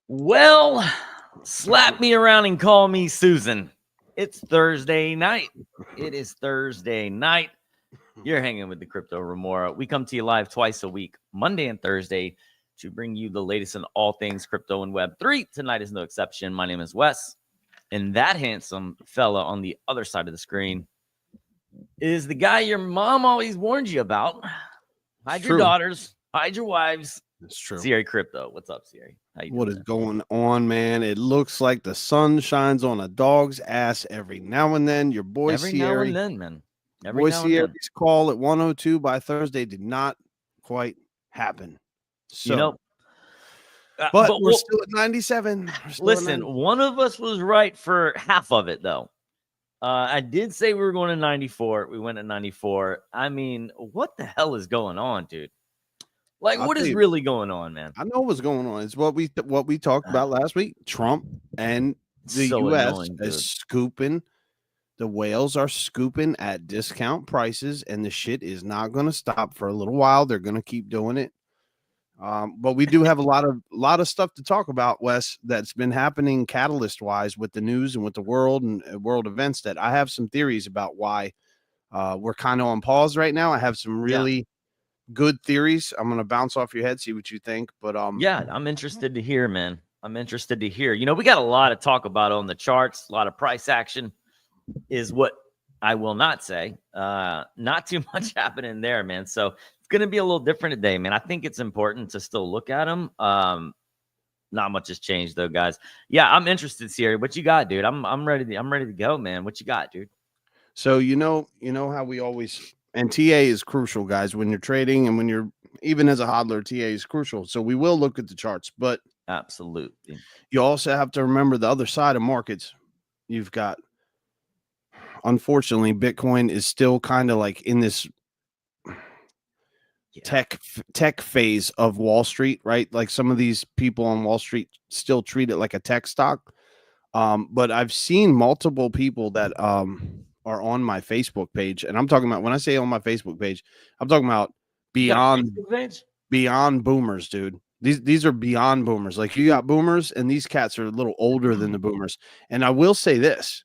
Well, slap me around and call me Susan. It's Thursday night. It is Thursday night. You're hanging with the Crypto Remora. We come to you live twice a week, Monday and Thursday, to bring you the latest in all things crypto and Web3. Tonight is no exception. My name is Wes, and that handsome fella on the other side of the screen is the guy your mom always warned you about. Hide your daughters, hide your wives. It's true. Sierra Crypto. What's up, Sierra? What is going on, man? It looks like the sun shines on a dog's ass every now and then. Your boy every Sierra. now and then, man. Every boy now and Sierra's then. call at 102 by Thursday did not quite happen. So, you know, but we're still at 97. Listen, one of us was right for half of it, though. I did say we were going to 94. We went at 94. I mean, what the hell is going on, dude? Like, what is really going on, man? I know what's going on. It's what we talked about last week. Trump and the U.S. is scooping. The whales are scooping at discount prices, and the shit is not going to stop for a little while. They're going to keep doing it. But we do have a lot of stuff to talk about, Wes, that's been happening catalyst-wise with the news and with the world and world events that I have some theories about why we're kind of on pause right now. I have some really good theories. I'm going to bounce off your head, see what you think. But yeah, I'm interested to hear, man. I'm interested to hear. You know, we got a lot to talk about on the charts. A lot of price action is what I will not say. Not too much happening there, man. So it's going to be a little different today, man. I think it's important to still look at them. Not much has changed though, guys. Yeah, I'm interested, Sierra. What you got, dude? I'm ready to go, man. What you got, dude? So you know how we always, and TA is crucial, guys, when you're trading and when you're even as a hodler, TA is crucial. So we will look at the charts, but absolutely, you also have to remember the other side of markets. You've got, unfortunately, Bitcoin is still kind of like in this tech phase of Wall Street, right? Like some of these people on Wall Street still treat it like a tech stock. But I've seen multiple people that are on my Facebook page, and I'm talking about, when I say on my Facebook page, I'm talking about beyond boomers, dude. These are beyond boomers. Like, you got boomers, and these cats are a little older than the boomers. And I will say this.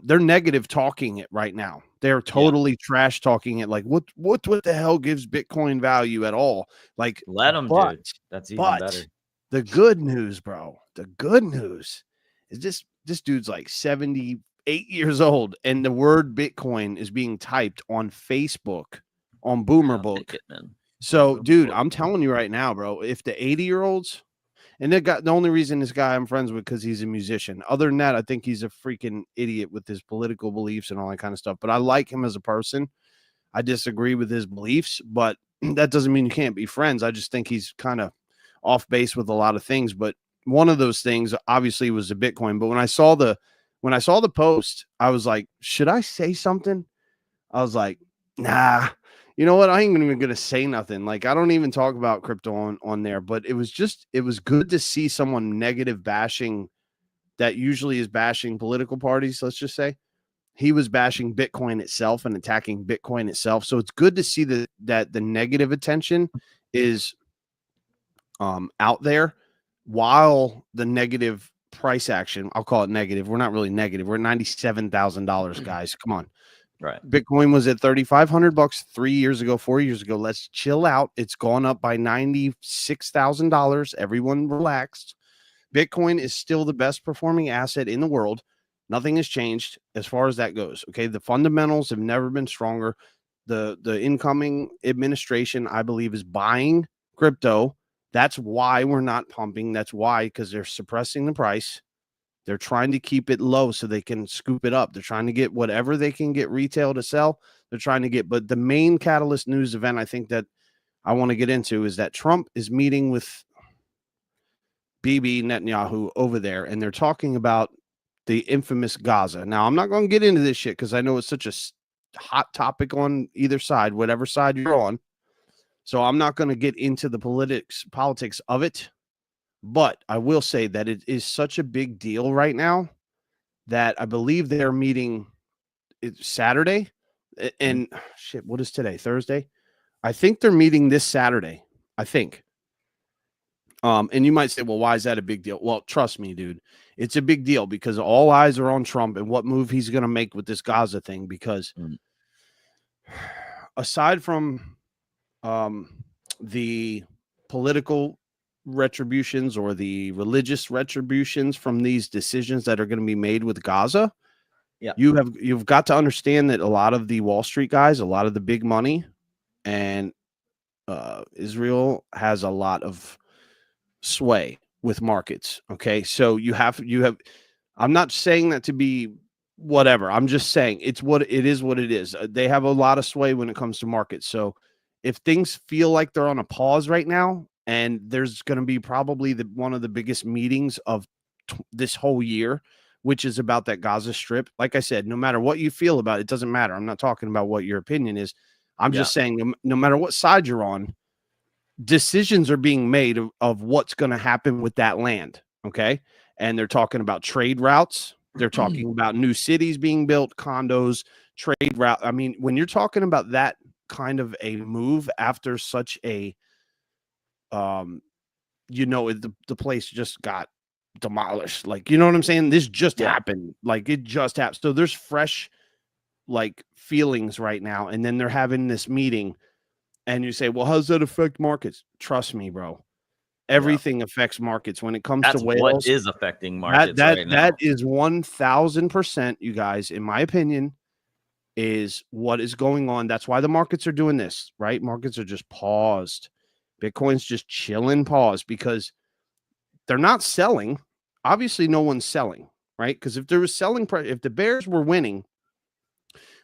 They're negative talking it right now. They're totally trash talking it. Like, what the hell gives Bitcoin value at all? Like, let them, dude. That's even better. The good news, bro. The good news is this dude's like 78 years old, and the word Bitcoin is being typed on Facebook on Boomer Book. So, dude, I'm telling you right now, bro, if the 80-year-olds And the only reason this guy I'm friends with because he's a musician. Other than that, I think he's a freaking idiot with his political beliefs and all that kind of stuff. But I like him as a person. I disagree with his beliefs, but that doesn't mean you can't be friends. I just think he's kind of off base with a lot of things. But one of those things obviously was the Bitcoin. But when I saw the post, I was like, should I say something? I was like, nah, you know what? I ain't even gonna say nothing. Like, I don't even talk about crypto on there, but it was good to see someone negative bashing that usually is bashing political parties, let's just say. He was bashing Bitcoin itself and attacking Bitcoin itself. So it's good to see that the negative attention is out there while the negative price action, I'll call it negative. We're not really negative. We're at $97,000, guys. Come on. Right. Bitcoin was at $3,500 3 years ago, 4 years ago. Let's chill out. It's gone up by $96,000. Everyone relaxed. Bitcoin is still the best performing asset in the world. Nothing has changed as far as that goes. Okay. The fundamentals have never been stronger. The incoming administration, I believe, is buying crypto. That's why we're not pumping. That's why, because they're suppressing the price. They're trying to keep it low so they can scoop it up. They're trying to get whatever they can get retail to sell. They're trying to get, but the main catalyst news event I think that I want to get into is that Trump is meeting with Bibi Netanyahu over there, and they're talking about the infamous Gaza. Now, I'm not going to get into this shit because I know it's such a hot topic on either side, whatever side you're on. So I'm not going to get into the politics of it. But I will say that it is such a big deal right now that I believe they're meeting Saturday. And shit, what is today? Thursday? I think they're meeting this Saturday. I think. And you might say, well, why is that a big deal? Well, trust me, dude. It's a big deal because all eyes are on Trump and what move he's going to make with this Gaza thing. Because aside from the political retributions or the religious retributions from these decisions that are going to be made with Gaza, you've got to understand that a lot of the Wall Street guys, a lot of the big money, and Israel has a lot of sway with markets. Okay, so you have. I'm not saying that to be whatever. I'm just saying it's what it is. What it is. They have a lot of sway when it comes to markets. So if things feel like they're on a pause right now, and there's going to be probably one of the biggest meetings of this whole year, which is about that Gaza Strip. Like I said, no matter what you feel about it, it doesn't matter. I'm not talking about what your opinion is. I'm just saying no matter what side you're on, decisions are being made of what's going to happen with that land. Okay. And they're talking about trade routes. They're talking about new cities being built, condos, trade route. I mean, when you're talking about that kind of a move after such a the place just got demolished. Like, you know what I'm saying? This just happened. Like, it just happened. So there's fresh like feelings right now. And then they're having this meeting and you say, well, how does that affect markets? Trust me, bro. Everything affects markets when it comes to whales. What is affecting markets right now. That is 1,000%, you guys, in my opinion, is what is going on. That's why the markets are doing this, right? Markets are just paused. Bitcoin's just chilling, pause, because they're not selling. Obviously, no one's selling, right? Because if there was selling, if the bears were winning,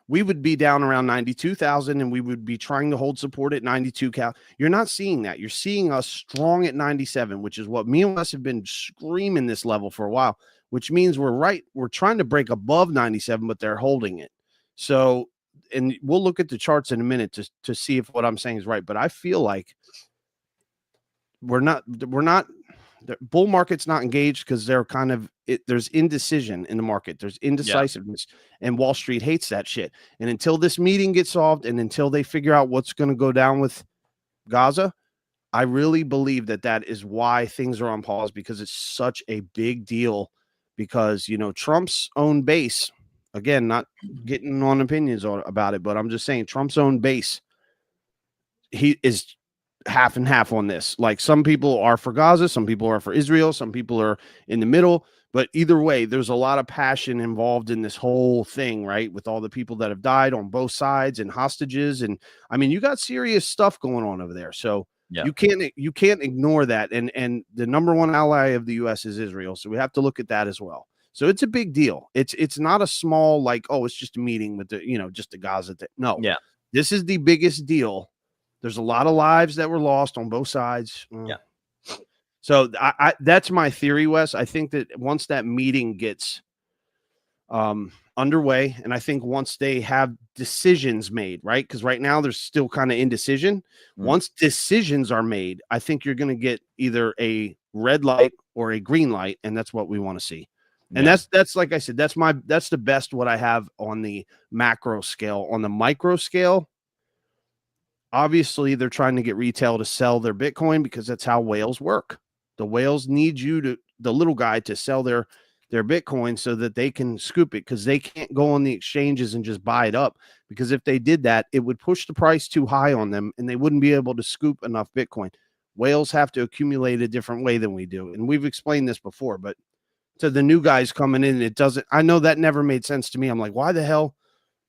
we would be down around 92,000 and we would be trying to hold support at 92 cal. You're not seeing that. You're seeing us strong at 97, which is what me and us have been screaming this level for a while, which means we're trying to break above 97, but they're holding it. So, and we'll look at the charts in a minute to see if what I'm saying is right. But I feel like the bull market's not engaged because they're kind of there's indecision in the market. There's indecisiveness, and Wall Street hates that shit. And until this meeting gets solved and until they figure out what's going to go down with Gaza, I really believe that is why things are on pause, because it's such a big deal. Because, Trump's own base, again, not getting on opinions about it, but I'm just saying Trump's own base, he is half and half on this. Like, some people are for Gaza, some people are for Israel, some people are in the middle, but either way, there's a lot of passion involved in this whole thing, right? With all the people that have died on both sides and hostages. And I mean, you got serious stuff going on over there. So Yeah. You can't ignore that. And the number one ally of the US is Israel. So we have to look at that as well. So it's a big deal. It's not a small, like, oh, it's just a meeting with the, just the Gaza thing. No, Yeah. this is the biggest deal. There's a lot of lives that were lost on both sides. Yeah. So I that's my theory, Wes. I think that once that meeting gets underway, and I think once they have decisions made, right? Because right now there's still kind of indecision. Once decisions are made, I think you're going to get either a red light or a green light, and that's what we want to see. And that's like I said, that's the best what I have on the macro scale. On the micro scale, obviously they're trying to get retail to sell their Bitcoin because that's how whales work. The whales need the little guy to sell their Bitcoin so that they can scoop it, because they can't go on the exchanges and just buy it up, because if they did that, it would push the price too high on them and they wouldn't be able to scoop enough Bitcoin. Whales have to accumulate a different way than we do. And we've explained this before, but to the new guys coming in, I know that never made sense to me. I'm like, why the hell?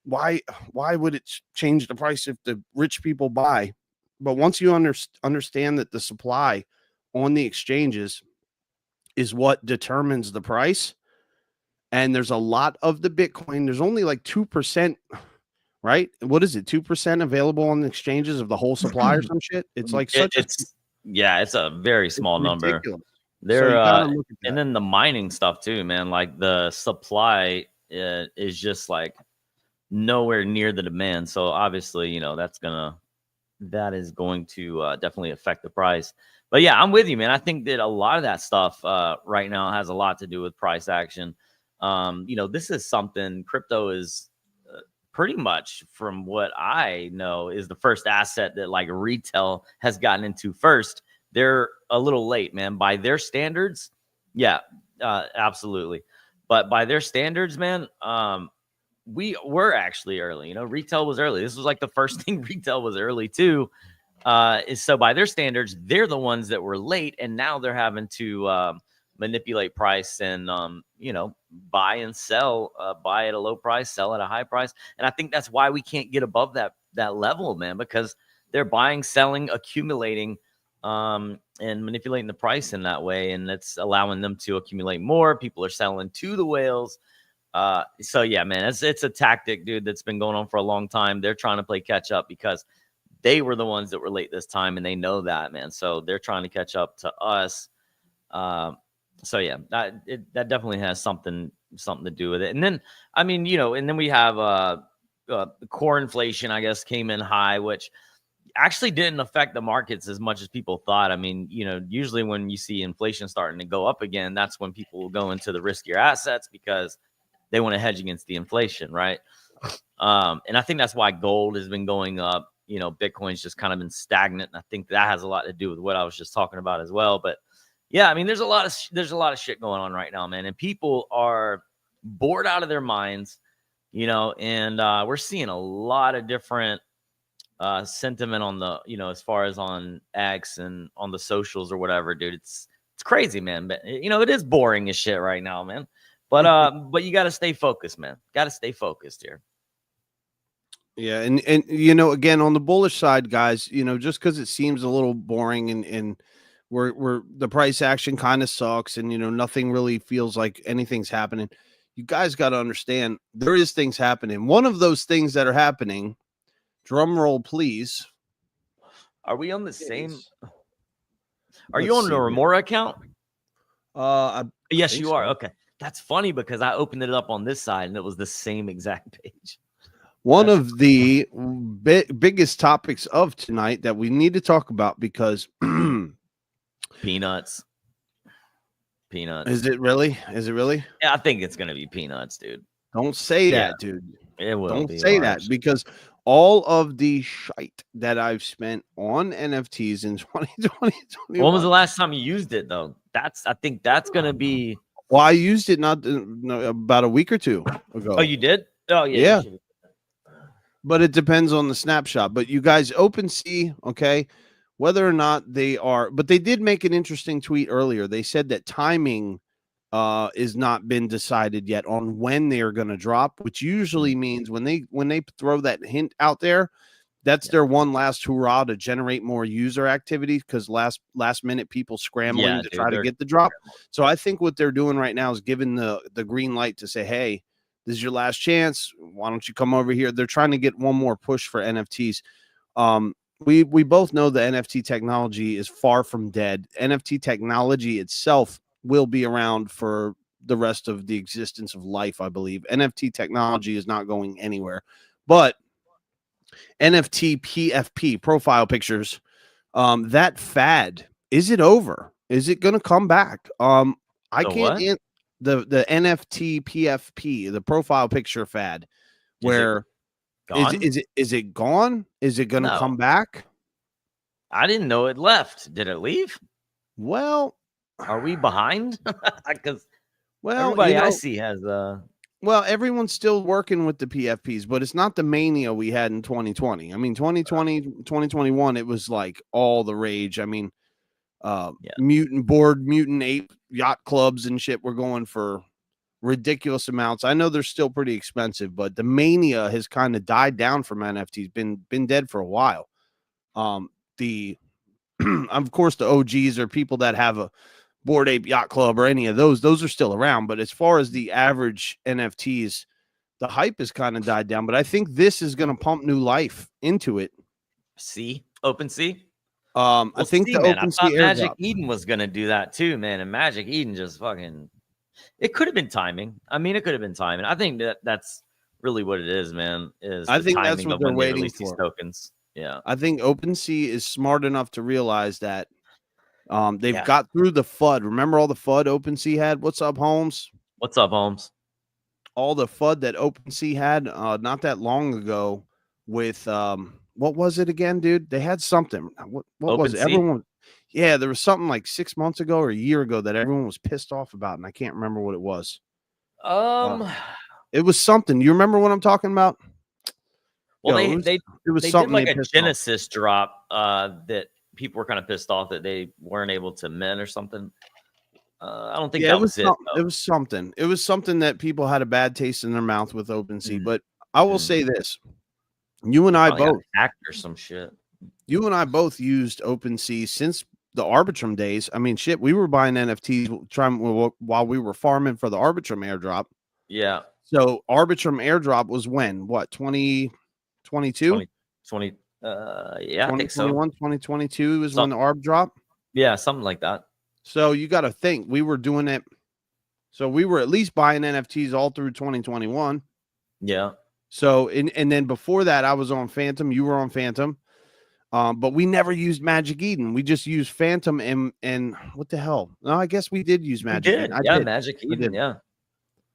Why would it change the price if the rich people buy? But once you understand that the supply on the exchanges is what determines the price, and there's a lot of the Bitcoin, there's only like 2%, right? What is it? 2% available on the exchanges of the whole supply or some shit. It's like it's a very small number. They're and then the mining stuff too, man. Like the supply is just like nowhere near the demand. So obviously, that is going to definitely affect the price. But yeah, I'm with you, man. I think that a lot of that stuff right now has a lot to do with price action. This is something crypto is pretty much, from what I know, is the first asset that like retail has gotten into first. They're a little late, man, by their standards. Yeah, absolutely. But by their standards, man, we were actually early. Retail was early. This was like the first thing retail was early too. So by their standards, they're the ones that were late, and now they're having to manipulate price and buy and sell, buy at a low price, sell at a high price. And I think that's why we can't get above that level, man, because they're buying, selling, accumulating, and manipulating the price in that way, and that's allowing them to accumulate more. People are selling to the whales. So yeah, man, it's a tactic, dude, that's been going on for a long time. They're trying to play catch up because they were the ones that were late this time, and they know that, man. So they're trying to catch up to us. So yeah, that definitely has something to do with it. And then, and then we have core inflation, I guess, came in high, which actually didn't affect the markets as much as people thought. Usually when you see inflation starting to go up again, that's when people will go into the riskier assets because they want to hedge against the inflation, right? And I think that's why gold has been going up. Bitcoin's just kind of been stagnant, and I think that has a lot to do with what I was just talking about as well. But yeah, there's a lot of shit going on right now, man, and people are bored out of their minds, and we're seeing a lot of different sentiment on the, as far as on X and on the socials or whatever, dude. It's crazy, man. But it is boring as shit right now, man. But you got to stay focused, man. Got to stay focused here. Yeah, and again, on the bullish side, guys, just because it seems a little boring and where the price action kind of sucks, and nothing really feels like anything's happening, you guys got to understand there is things happening. One of those things that are happening, drum roll please. Are we on the same? Are you on the Remora account? Yes, you are. Okay, that's funny because I opened it up on this side and it was the same exact page. One of the biggest topics of tonight that we need to talk about, because peanuts. Is it really? Yeah, I think it's gonna be peanuts, dude. Don't say that, dude. It will. Don't say that, because all of the shite that I've spent on NFTs in 2020. When was the last time you used it, though? I think that's gonna be. Well, I used it about a week or two ago. Oh, you did? Oh, yeah. But it depends on the snapshot. But you guys, OpenSea, okay, whether or not they are, but they did make an interesting tweet earlier. They said that timing is not been decided yet on when they are going to drop, which usually means when they throw that hint out there, That's their one last hurrah to generate more user activity, because last minute people scrambling to try to get the drop. So I think what they're doing right now is giving the green light to say, hey, this is your last chance. Why don't you come over here? They're trying to get one more push for NFTs. We both know the NFT technology is far from dead. NFT technology itself will be around for the rest of the existence of life, I believe. NFT technology is not going anywhere. But NFT PFP, profile pictures, that fad, is it over? Is it going to come back? I can't the NFT PFP, the profile picture fad, where is it gone? Is it going to come back? I didn't know it left. Did it leave? Well, are we behind? Because everybody I see has well, everyone's still working with the PFPs, but it's not the mania we had in 2020. I mean, 2020, 2021, it was like all the rage. I mean, mutant ape yacht clubs and shit were going for ridiculous amounts. I know they're still pretty expensive, but the mania has kind of died down from NFTs, been dead for a while. Of course, the OGs are people that have a Bored Ape Yacht Club or any of those are still around. But as far as the average NFTs, the hype has kind of died down. But I think this is going to pump new life into it. OpenSea. I think the OpenSea Magic Eden was going to do that too, man. And Magic Eden just fucking. It could have been timing. I mean, it could have been timing. I think that's really what it is, man. I think that's what they're waiting for. These tokens. Yeah, I think OpenSea is smart enough to realize that. They've got through the FUD. Remember all the FUD OpenSea had? What's up, Holmes? What's up, Holmes? All the FUD that OpenSea had not that long ago with what was it again, dude? They had something. What was it? Everyone, there was something like 6 months ago or a year ago that everyone was pissed off about, and I can't remember what it was. It was something. You remember what I'm talking about? Well, it was something did like a Genesis drop that people were kind of pissed off that they weren't able to mint or something. I don't think that was it. It was something. It was something that people had a bad taste in their mouth with OpenSea. But I will say this: you and I both hacked or some shit. You and I both used OpenSea since the Arbitrum days. I mean, shit, we were buying NFTs while we were farming for the Arbitrum airdrop. Yeah. So Arbitrum airdrop was when? What, 2022? 20 yeah, I think so. 2022 is when the ARB dropped. Yeah, something like that. So you got to think we were doing it. So we were at least buying NFTs all through 2021. Yeah. So and then before that, I was on Phantom. You were on Phantom. But we never used Magic Eden. We just used Phantom and what the hell? No, I guess we did use Magic Eden. Magic Eden. Yeah.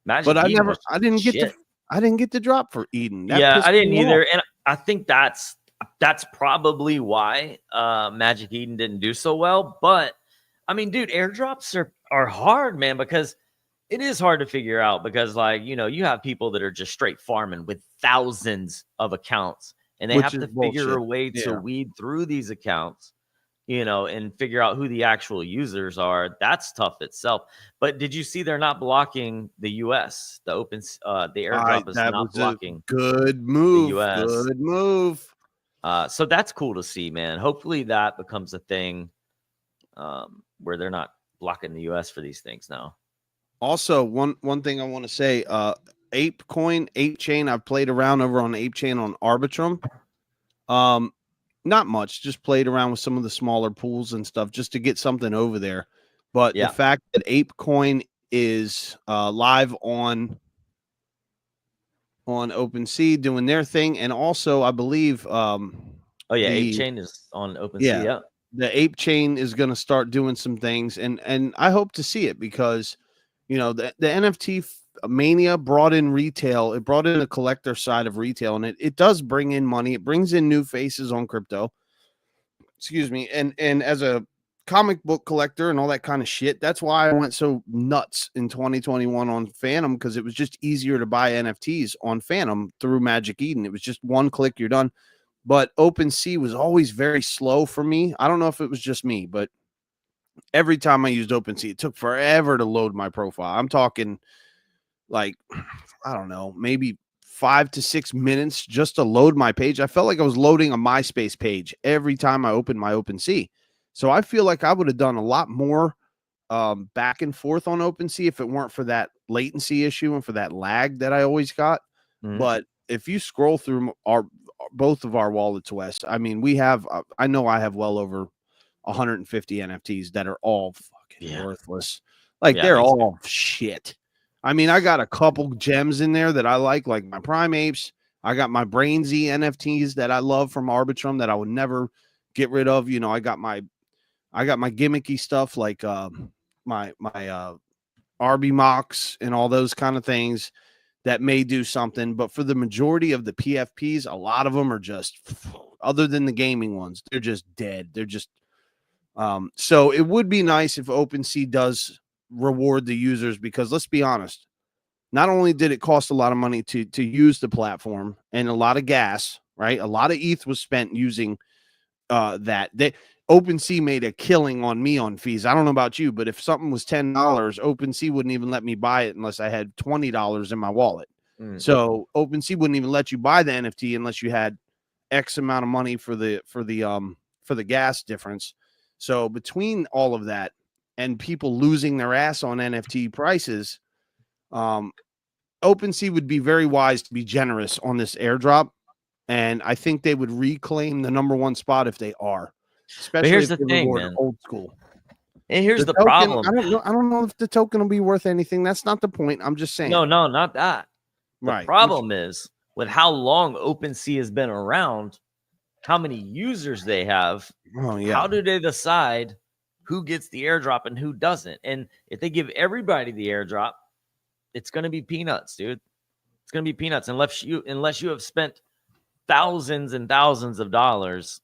Magic but Eden I didn't get the drop for Eden. I didn't either. And I think that's probably why Magic Eden didn't do so well. But I mean, dude, airdrops are hard, man, because it is hard to figure out because, like, you know, you have people that are just straight farming with thousands of accounts, and they have to figure a way to weed through these accounts, you know, and figure out who the actual users are. That's tough itself. But did you see they're not blocking the US? The airdrop is not blocking. Good move. The US. Good move. So that's cool to see, man. Hopefully that becomes a thing where they're not blocking the US for these things now. Also, one thing I want to say, Ape Chain, I've played around over on Ape Chain on Arbitrum. Not much, just played around with some of the smaller pools and stuff just to get something over there. But the fact that ApeCoin is live on OpenSea doing their thing, and also I believe Ape Chain is on OpenSea. Yeah. The Ape Chain is going to start doing some things, and I hope to see it because, you know, the NFT mania brought in retail. It brought in the collector side of retail, and it does bring in money. It brings in new faces on crypto. Excuse me. And as a comic book collector and all that kind of shit, that's why I went so nuts in 2021 on Phantom, because it was just easier to buy NFTs on Phantom through Magic Eden. It was just one click, you're done. But OpenSea was always very slow for me. I don't know if it was just me, but every time I used OpenSea, it took forever to load my profile. I'm talking like, I don't know, maybe 5 to 6 minutes just to load my page. I felt like I was loading a MySpace page every time I opened my OpenSea. So I feel like I would have done a lot more back and forth on OpenSea if it weren't for that latency issue and for that lag that I always got. But if you scroll through both of our wallets, Wes, I mean, we have, I know I have well over 150 NFTs that are all fucking worthless. Like they're all shit. I mean, I got a couple gems in there that I like my Prime Apes. I got my Brainsy NFTs that I love from Arbitrum that I would never get rid of. You know, I got my gimmicky stuff like my RB Mox and all those kind of things that may do something. But for the majority of the PFPs, a lot of them are just, other than the gaming ones, they're just dead. They're just so it would be nice if OpenSea does reward the users, because let's be honest, not only did it cost a lot of money to use the platform and a lot of gas, right? A lot of ETH was spent using that. OpenSea made a killing on me on fees. I don't know about you, but if something was $10, OpenSea wouldn't even let me buy it unless I had $20 in my wallet. So OpenSea wouldn't even let you buy the NFT unless you had X amount of money for the gas difference. So between all of that and people losing their ass on NFT prices, OpenSea would be very wise to be generous on this airdrop, and I think they would reclaim the #1 spot if they are. Especially but here's if the they thing, reward man. old school. And here's the token, problem. I don't know if the token will be worth anything. That's not the point. I'm just saying. No, not that. The Right. problem is with how long OpenSea has been around, how many users they have. Oh yeah. How do they decide who gets the airdrop and who doesn't? And if they give everybody the airdrop, it's going to be peanuts, dude. It's going to be peanuts unless you have spent thousands and thousands of dollars.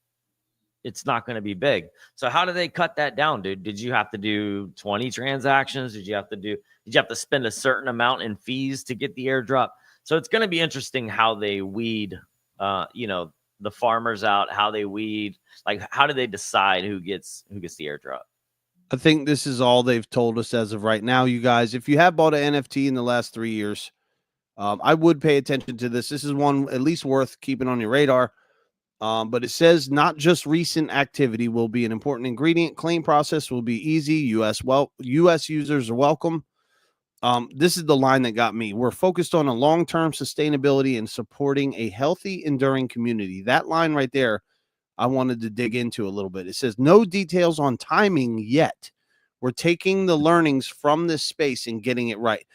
It's not going to be big. So how do they cut that down, dude? Did you have to do 20 transactions? Did you have to spend a certain amount in fees to get the airdrop? So it's going to be interesting how they weed, the farmers out, how they weed, like how do they decide who gets the airdrop? I think this is all they've told us as of right now, you guys. If you have bought an NFT in the last 3 years, I would pay attention to this. This is one at least worth keeping on your radar. But it says not just recent activity will be an important ingredient. Claim process will be easy. U.S. users are welcome. This is the line that got me. We're focused on a long-term sustainability and supporting a healthy, enduring community. That line right there, I wanted to dig into a little bit. It says no details on timing yet. We're taking the learnings from this space and getting it right.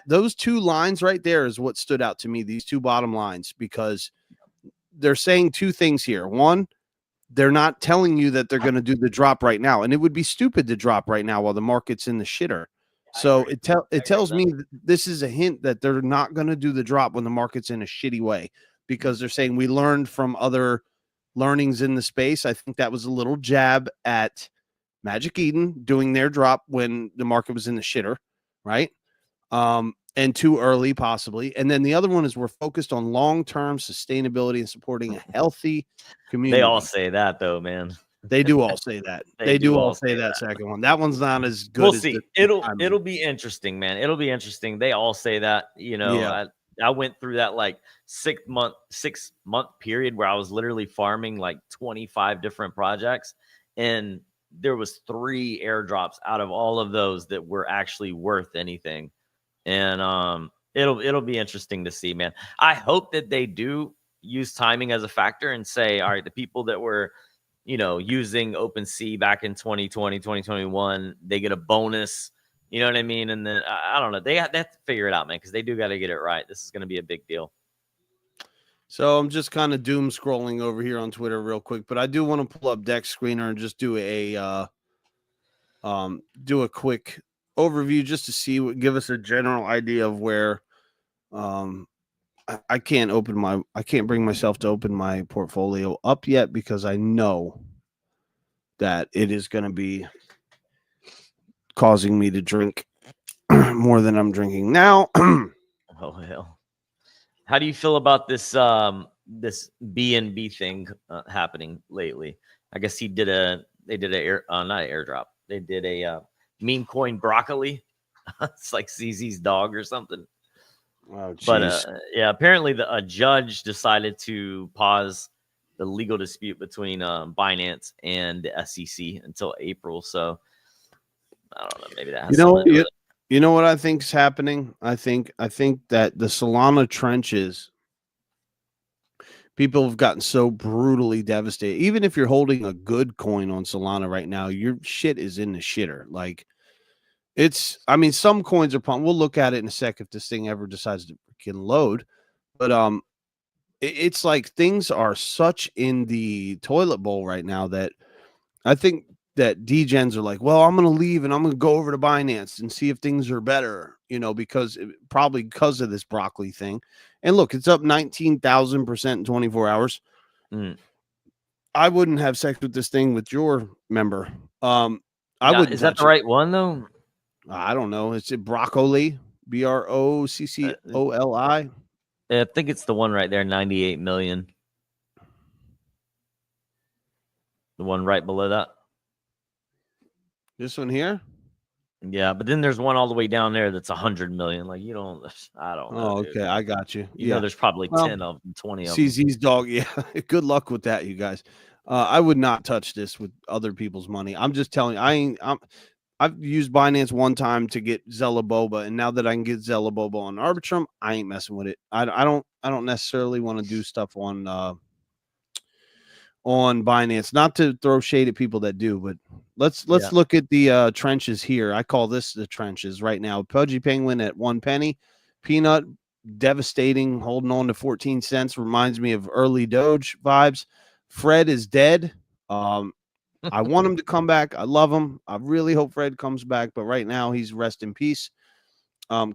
Those two lines right there is what stood out to me, these two bottom lines, because they're saying two things here. One, they're not telling you that they're going to do the drop right now, and it would be stupid to drop right now while the market's in the shitter. So it tells me this is a hint that they're not going to do the drop when the market's in a shitty way, because they're saying we learned from other learnings in the space. I think that was a little jab at Magic Eden doing their drop when the market was in the shitter, right? And too early, possibly. And then the other one is we're focused on long-term sustainability and supporting a healthy community. They all say that, though, man. They do all say that. They do all say that second one. That one's not as good. We'll as see. It'll be interesting, man. It'll be interesting. They all say that. I went through that like 6 month period where I was literally farming like 25 different projects, and there was 3 airdrops out of all of those that were actually worth anything. And it'll be interesting to see, man. I hope that they do use timing as a factor and say, all right, the people that were, using OpenSea back in 2020, 2021, they get a bonus. You know what I mean? And then I don't know. They have to figure it out, man, because they do got to get it right. This is going to be a big deal. So I'm just kind of doom scrolling over here on Twitter real quick, but I do want to pull up Dex Screener and just do a quick overview just to see give us a general idea of where I can't bring myself to open my portfolio up yet, because I know that it is going to be causing me to drink more than I'm drinking now. Oh hell. How do you feel about this this B&B thing happening lately? I guess they did not an airdrop. They did a meme coin broccoli. It's like CZ's dog or something. Oh, But jeez. yeah, apparently a judge decided to pause the legal dispute between Binance and the SEC until April. So I don't know. Maybe that has something to do with it. You know what I think is happening? I think that the Solana trenches, people have gotten so brutally devastated. Even if you're holding a good coin on Solana right now, your shit is in the shitter. Like I mean, some coins are pumped. We'll look at it in a sec if this thing ever decides to freaking load. But it's like things are such in the toilet bowl right now that I think that degens are like, well, I'm going to leave and I'm going to go over to Binance and see if things are better, probably because of this broccoli thing. And look, it's up 19,000% in 24 hours. Mm. I wouldn't have sex with this thing with your member. I Yeah, wouldn't. is that the right one though? I don't know. It's broccoli, BROCCOLI. I think it's the one right there, 98 million. The one right below that. This one here. Yeah, but then there's one all the way down there that's 100 million. Like I don't know. Oh, okay, dude. I got you. You know, there's probably 10 of them, 20 of them. CZ's dog. Yeah, good luck with that, you guys. I would not touch this with other people's money. I'm just telling you, I've used Binance one time to get Zella Boba, and now that I can get Zella Boba on Arbitrum, I ain't messing with it. I don't necessarily want to do stuff on Binance. Not to throw shade at people that do, but let's look at the trenches here. I call this the trenches right now. Pudgy Penguin at 1 penny, Peanut devastating, holding on to 14 cents. Reminds me of early Doge vibes. Fred is dead. I want him to come back. I love him. I really hope Fred comes back, but right now he's rest in peace.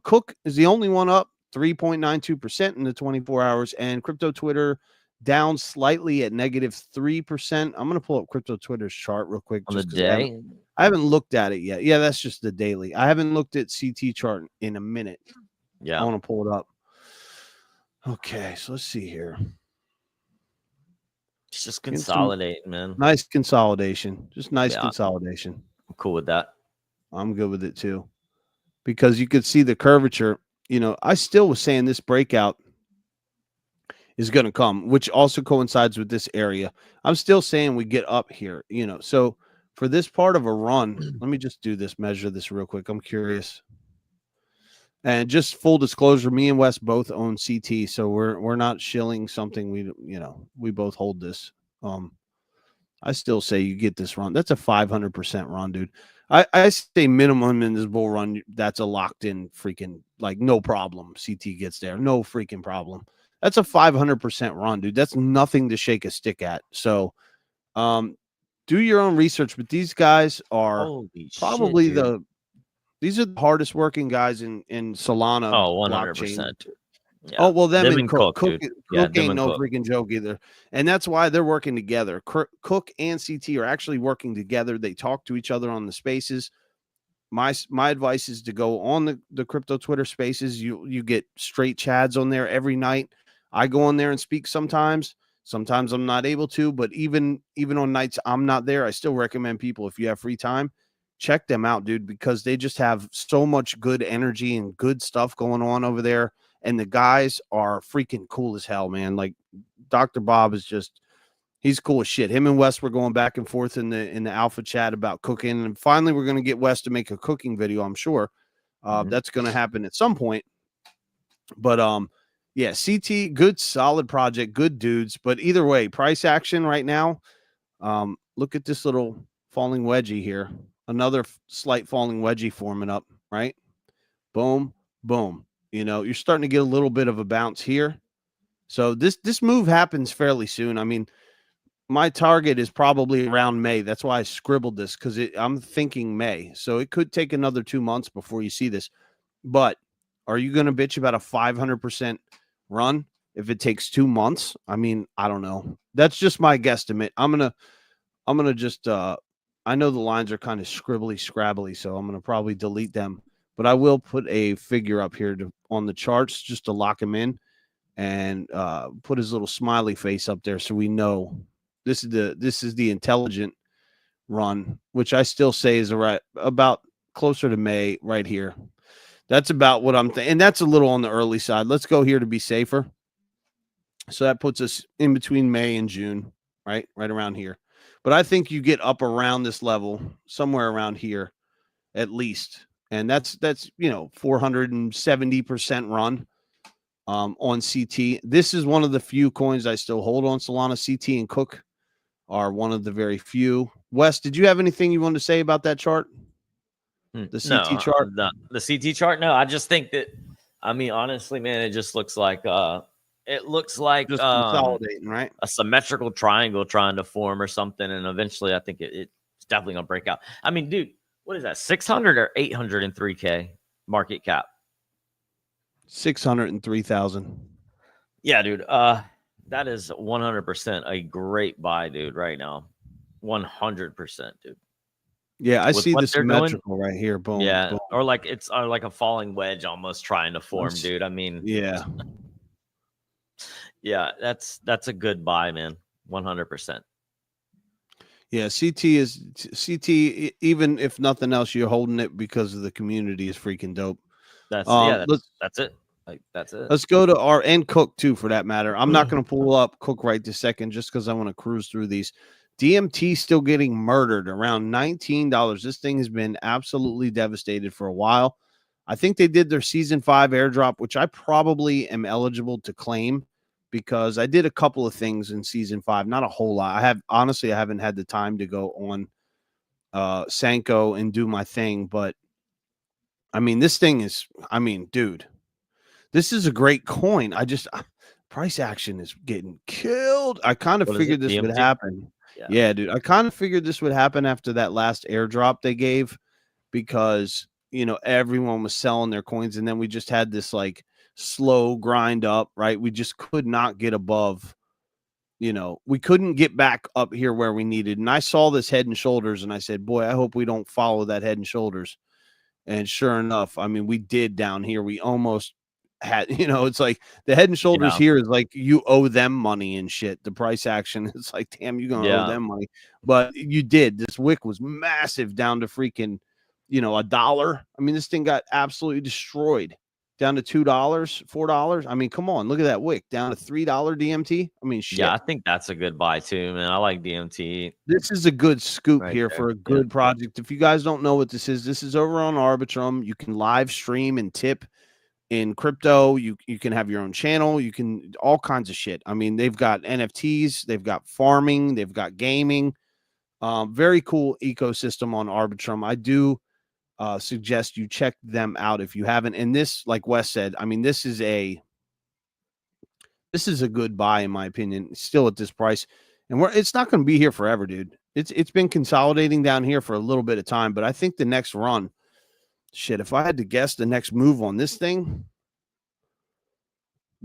Cook is the only one up 3.92% in the 24 hours, and crypto Twitter down slightly at -3%. I'm going to pull up crypto Twitter's chart real quick. On the day? I haven't looked at it yet. Yeah, that's just the daily. I haven't looked at CT chart in a minute. Yeah. I want to pull it up. Okay, so let's see here. It's just consolidating, man. Nice consolidation. Just nice consolidation. I'm cool with that. I'm good with it too. Because you could see the curvature. I still was saying this breakout is going to come, which also coincides with this area. I'm still saying we get up here, So for this part of a run, let me just measure this real quick. I'm curious. And just full disclosure, me and Wes both own CT, so we're not shilling something. We both hold this. I still say you get this run. That's a 500% run, dude. I say minimum in this bull run. That's a locked in freaking, like, no problem. CT gets there, no freaking problem. That's a 500% run, dude. That's nothing to shake a stick at. So, do your own research. But these guys are probably these are the hardest working guys in Solana. Oh, 100%. Yeah. Oh, well, them and Cook. Cook ain't no Cook. freaking joke either. And that's why they're working together. Cook and CT are actually working together. They talk to each other on the spaces. My advice is to go on the crypto Twitter spaces. You get straight chads on there every night. I go on there and speak sometimes. Sometimes I'm not able to, but even on nights I'm not there, I still recommend people, if you have free time, check them out, dude, because they just have so much good energy and good stuff going on over there. And the guys are freaking cool as hell, man. Like Dr. Bob is he's cool as shit. Him and Wes were going back and forth in the alpha chat about cooking. And finally, we're going to get Wes to make a cooking video, I'm sure. That's going to happen at some point. But yeah, CT, good, solid project, good dudes. But either way, price action right now. Look at this little falling wedgie here. Another slight falling wedgie forming up, right? Boom, boom. You're starting to get a little bit of a bounce here. So this move happens fairly soon. I mean, my target is probably around May. That's why I scribbled this, because I'm thinking May. So it could take another 2 months before you see this. But are you going to bitch about a 500% run if it takes 2 months? I mean, I don't know. That's just my guesstimate. I'm gonna just I know the lines are kind of scribbly scrabbly, so I'm gonna probably delete them. But I will put a figure up here on the charts just to lock him in, and put his little smiley face up there so we know this is the intelligent run, which I still say is about closer to May right here. That's about what I'm thinking. And that's a little on the early side. Let's go here to be safer. So that puts us in between May and June, right? Right around here. But I think you get up around this level, somewhere around here at least. And that's 470% run on CT. This is one of the few coins I still hold on Solana. CT and Cook are one of the very few. Wes, did you have anything you wanted to say about that chart? The CT chart? The CT chart. No, I just think that, I mean, honestly, man, it just looks like Just consolidating, right? A symmetrical triangle trying to form or something, and eventually I think it's definitely gonna break out. I mean, dude, what is that? 600 or 803K market cap? 603,000. Yeah, dude. That is 100% a great buy, dude, right now. 100%, dude. Yeah, I see the symmetrical right here. Boom. Yeah, boom. or like it's like a falling wedge almost trying to form, dude. I mean, yeah. Yeah, that's a good buy, man. 100%. Yeah, CT, even if nothing else, you're holding it because of the community is freaking dope. That's it. Like, that's it. Let's go to our and Cook too, for that matter. I'm not going to pull up Cook right this second just because I want to cruise through these. DMT still getting murdered around $19. This thing has been absolutely devastated for a while. I think they did their season 5 airdrop, which I probably am eligible to claim because I did a couple of things in season 5, not a whole lot. I haven't had the time to go on Sanko and do my thing, but I mean, this thing is, dude, this is a great coin. Price action is getting killed. I kind of figured this would happen. Yeah, dude. I kind of figured this would happen after that last airdrop they gave because, everyone was selling their coins. And then we just had this like slow grind up, right? We just could not get above, we couldn't get back up here where we needed. And I saw this head and shoulders and I said, boy, I hope we don't follow that head and shoulders. And sure enough, I mean, we did down here. We almost had, it's like the head and shoulders here is like you owe them money and shit. The price action is like, damn, you're gonna owe them money. But you did. This wick was massive down to freaking, $1. I mean, this thing got absolutely destroyed down to $2, $4. I mean, come on, look at that wick down to $3 DMT. I mean, shit. Yeah, I think that's a good buy too, man. I like DMT. This is a good scoop here for a good project. If you guys don't know what this is over on Arbitrum. You can live stream and tip in crypto. You can have your own channel. You can all kinds of shit. I mean, they've got NFTs, they've got farming, they've got gaming. Very cool ecosystem on Arbitrum. I do suggest you check them out if you haven't. And this, like Wes said, I mean, this is a good buy in my opinion, still at this price. And it's not going to be here forever, dude. It's been consolidating down here for a little bit of time, but I think the next run, shit, if I had to guess the next move on this thing,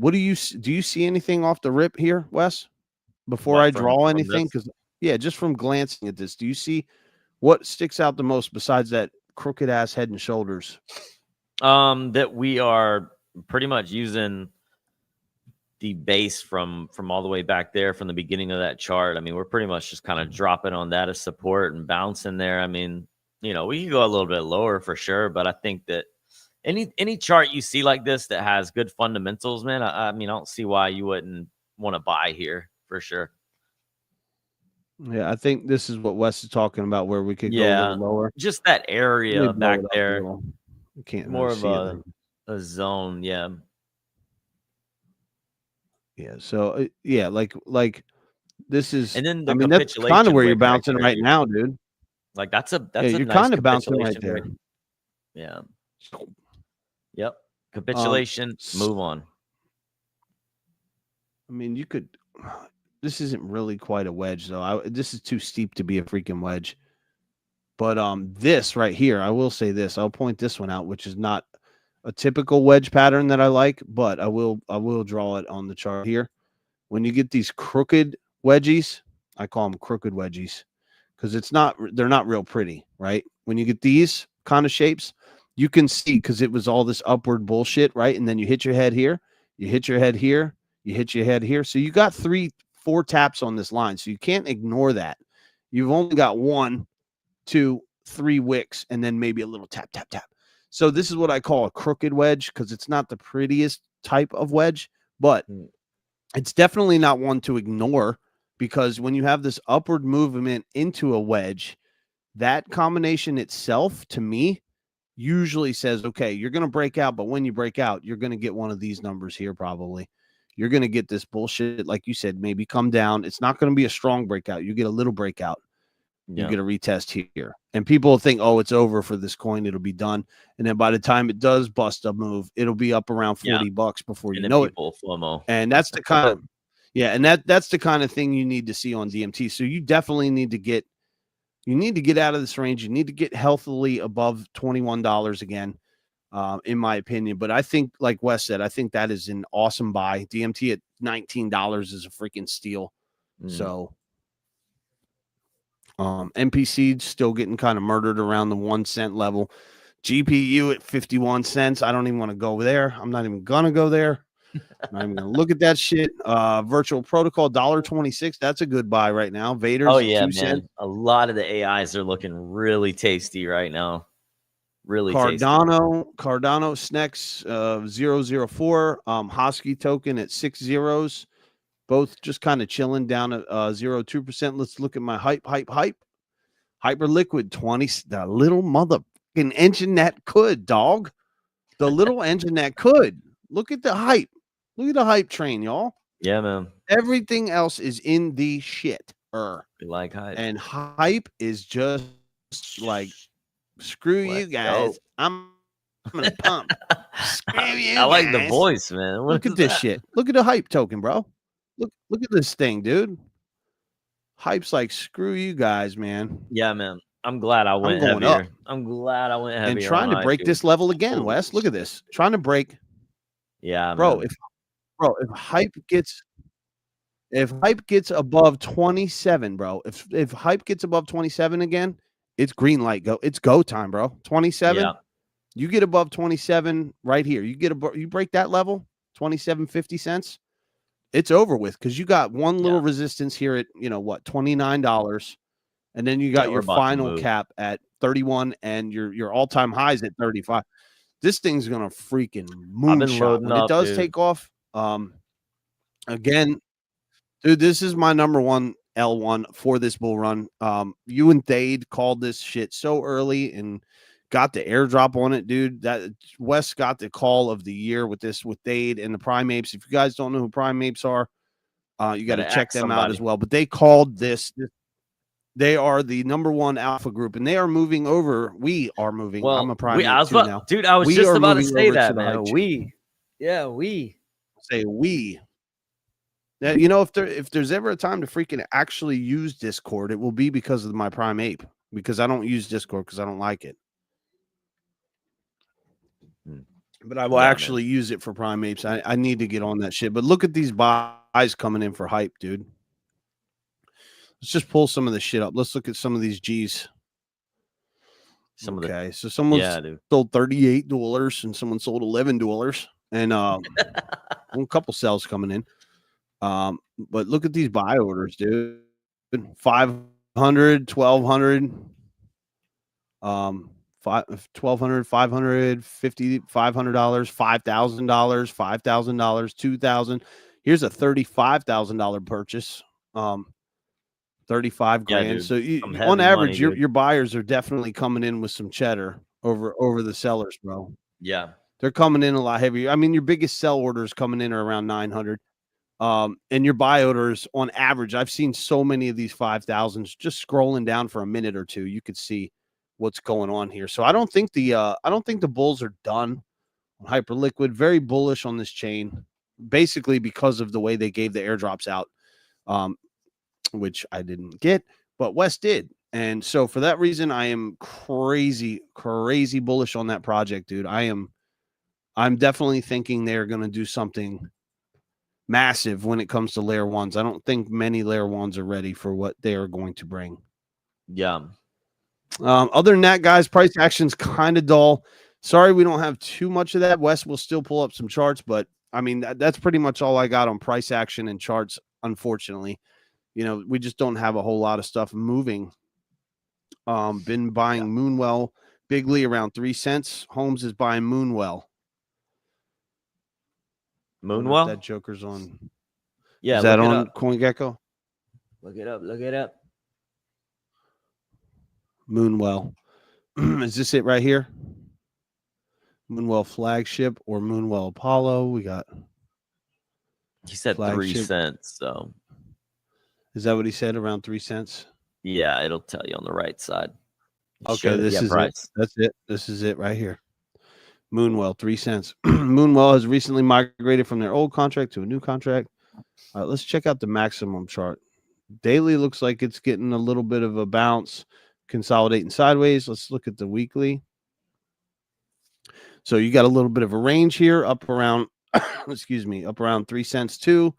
do you see anything off the rip here, Wes? Before I draw anything, because just from glancing at this, do you see what sticks out the most besides that crooked ass head and shoulders? That we are pretty much using the base from all the way back there from the beginning of that chart. I mean, we're pretty much just kind of dropping on that as support and bouncing there. I mean, we can go a little bit lower for sure, but I think that any chart you see like this that has good fundamentals, man, I mean, I don't see why you wouldn't want to buy here for sure. Yeah, I think this is what Wes is talking about, where we could go a little lower. Just that area back there. You can't more really of a zone, yeah. Yeah, so like this is, and then I mean, that's kind of where you're bouncing right now, dude. Like that's a you're nice kind of bouncing right there. Yeah. Yep. Capitulation. Move on. I mean, you could. This isn't really quite a wedge, though. This is too steep to be a freaking wedge. But this right here, I will say this. I'll point this one out, which is not a typical wedge pattern that I like, but I will draw it on the chart here. When you get these crooked wedgies, I call them crooked wedgies because they're not real pretty, right? When you get these kind of shapes, you can see because it was all this upward bullshit, right? And then you hit your head here, you hit your head here, you hit your head here. So you got 4 taps on this line. So you can't ignore that. You've only got 1, 2, 3 wicks and then maybe a little tap, tap, tap. So this is what I call a crooked wedge because it's not the prettiest type of wedge, but it's definitely not one to ignore, because when you have this upward movement into a wedge, that combination itself, to me, usually says, okay, you're going to break out, but when you break out, you're going to get one of these numbers here probably. You're going to get this bullshit, like you said, maybe come down. It's not going to be a strong breakout. You get a little breakout. You get a retest here. And people think, oh, it's over for this coin. It'll be done. And then by the time it does bust a move, it'll be up around $40 before you know it. FOMO. And that's the kind of, and that's the kind of thing you need to see on DMT. So you definitely need to get out of this range. You need to get healthily above $21 again, in my opinion. But I think, like Wes said, I think that is an awesome buy. DMT at $19 is a freaking steal. So MPC still getting kind of murdered around the 1 cent level. GPU at 51 cents. I don't even want to go there. I'm not even gonna go there. I'm not even gonna look at that shit. Virtual Protocol $1.26. That's a good buy right now. Vader's 2 cents. A lot of the AIs are looking really tasty right now. Really Cardano Snex 004. Hosky token at 6 zeros. Both just kind of chilling down at 0.2%. Let's look at my hype. Hyperliquid 20. The little motherfucking engine that could, dog. The little engine that could. Look at the hype. Look at the hype train, y'all. Yeah, man. Everything else is in the shit. We like hype. And hype is just like, screw you guys. I'm gonna pump. Screw you I like guys. the voice, man. Look at this shit. Look at the hype token, bro. Look at this thing, dude. Hype's like, screw you guys, man. Yeah, man. I'm glad I went heavier. Up. I'm glad I went heavier. And trying to break this level again, Wes. Look at this. Trying to break. Yeah, bro. Man. If hype gets above 27, bro. If hype gets above 27 again, it's green light go. It's go time, bro. 27. Yeah. You get above 27 right here. You break that level, 27.50 cents. It's over with, because you got one little resistance here at, $29, and then you got your final cap at 31, and your all-time highs at 35. This thing's gonna freaking moonshot. When it does take off, again, dude, this is my number one L1 for this bull run. You and Thade called this shit so early and got the airdrop on it, dude. That Wes got the call of the year with Thade and the Prime Apes. If you guys don't know who Prime Apes are, you got to check them out as well. But they called this. They are the number one alpha group, and they are moving over. We are moving. Well, I'm a Prime Ape now. Dude, I was just about to say that, man. We say we. Now, if there's ever a time to freaking actually use Discord, it will be because of my Prime Ape. Because I don't use Discord because I don't like it. But I will actually use it for Prime Apes. I need to get on that shit. But look at these buys coming in for hype, dude. Let's just pull some of this shit up. Let's look at some of these G's. So someone sold $38 and someone sold $11, and a couple sales coming in. But look at these buy orders, dude. 500, 1,200, 1,200, 550, $500, $5,000, $5,000, 2,000. Here's a $35,000 purchase. 35 grand. So on average, your buyers are definitely coming in with some cheddar over the sellers, bro. Yeah, they're coming in a lot heavier. I mean, your biggest sell orders coming in are around 900. And your buy orders on average, I've seen so many of these 5,000s. Just scrolling down for a minute or two, you could see what's going on here. So I don't think the bulls are done on Hyperliquid. Very bullish on this chain, basically because of the way they gave the airdrops out, which I didn't get, but Wes did. And so for that reason, I am crazy bullish on that project, dude. I'm definitely thinking they're going to do something massive when it comes to layer ones. I don't think many layer ones are ready for what they are going to bring. Yeah. Other than that, guys, price action's kind of dull. Sorry, we don't have too much of that. Wes will still pull up some charts, but I mean, that's pretty much all I got on price action and charts, unfortunately. We just don't have a whole lot of stuff moving. Been buying Moonwell Bigly around 3 cents. Holmes is buying Moonwell. I wonder if Moonwell? that Joker's on. Yeah, Is that look it on up. CoinGecko? Look it up. Look it up. Moonwell. Is this it right here? Moonwell Flagship or Moonwell Apollo? We got He said 3 Flagship. cents. So Is that what he said? Around 3 cents? yeah, it'll tell you on the right side. Okay, this is price. it. That's it. This is it right here. Moonwell, 3 cents. Moonwell has recently migrated from their old contract to a new contract. All right, let's check out the maximum chart. Daily looks like it's getting a little bit of a bounce, consolidating sideways. Let's look at the weekly. So you got a little bit of a range here, up around, excuse me, up around 3 cents too,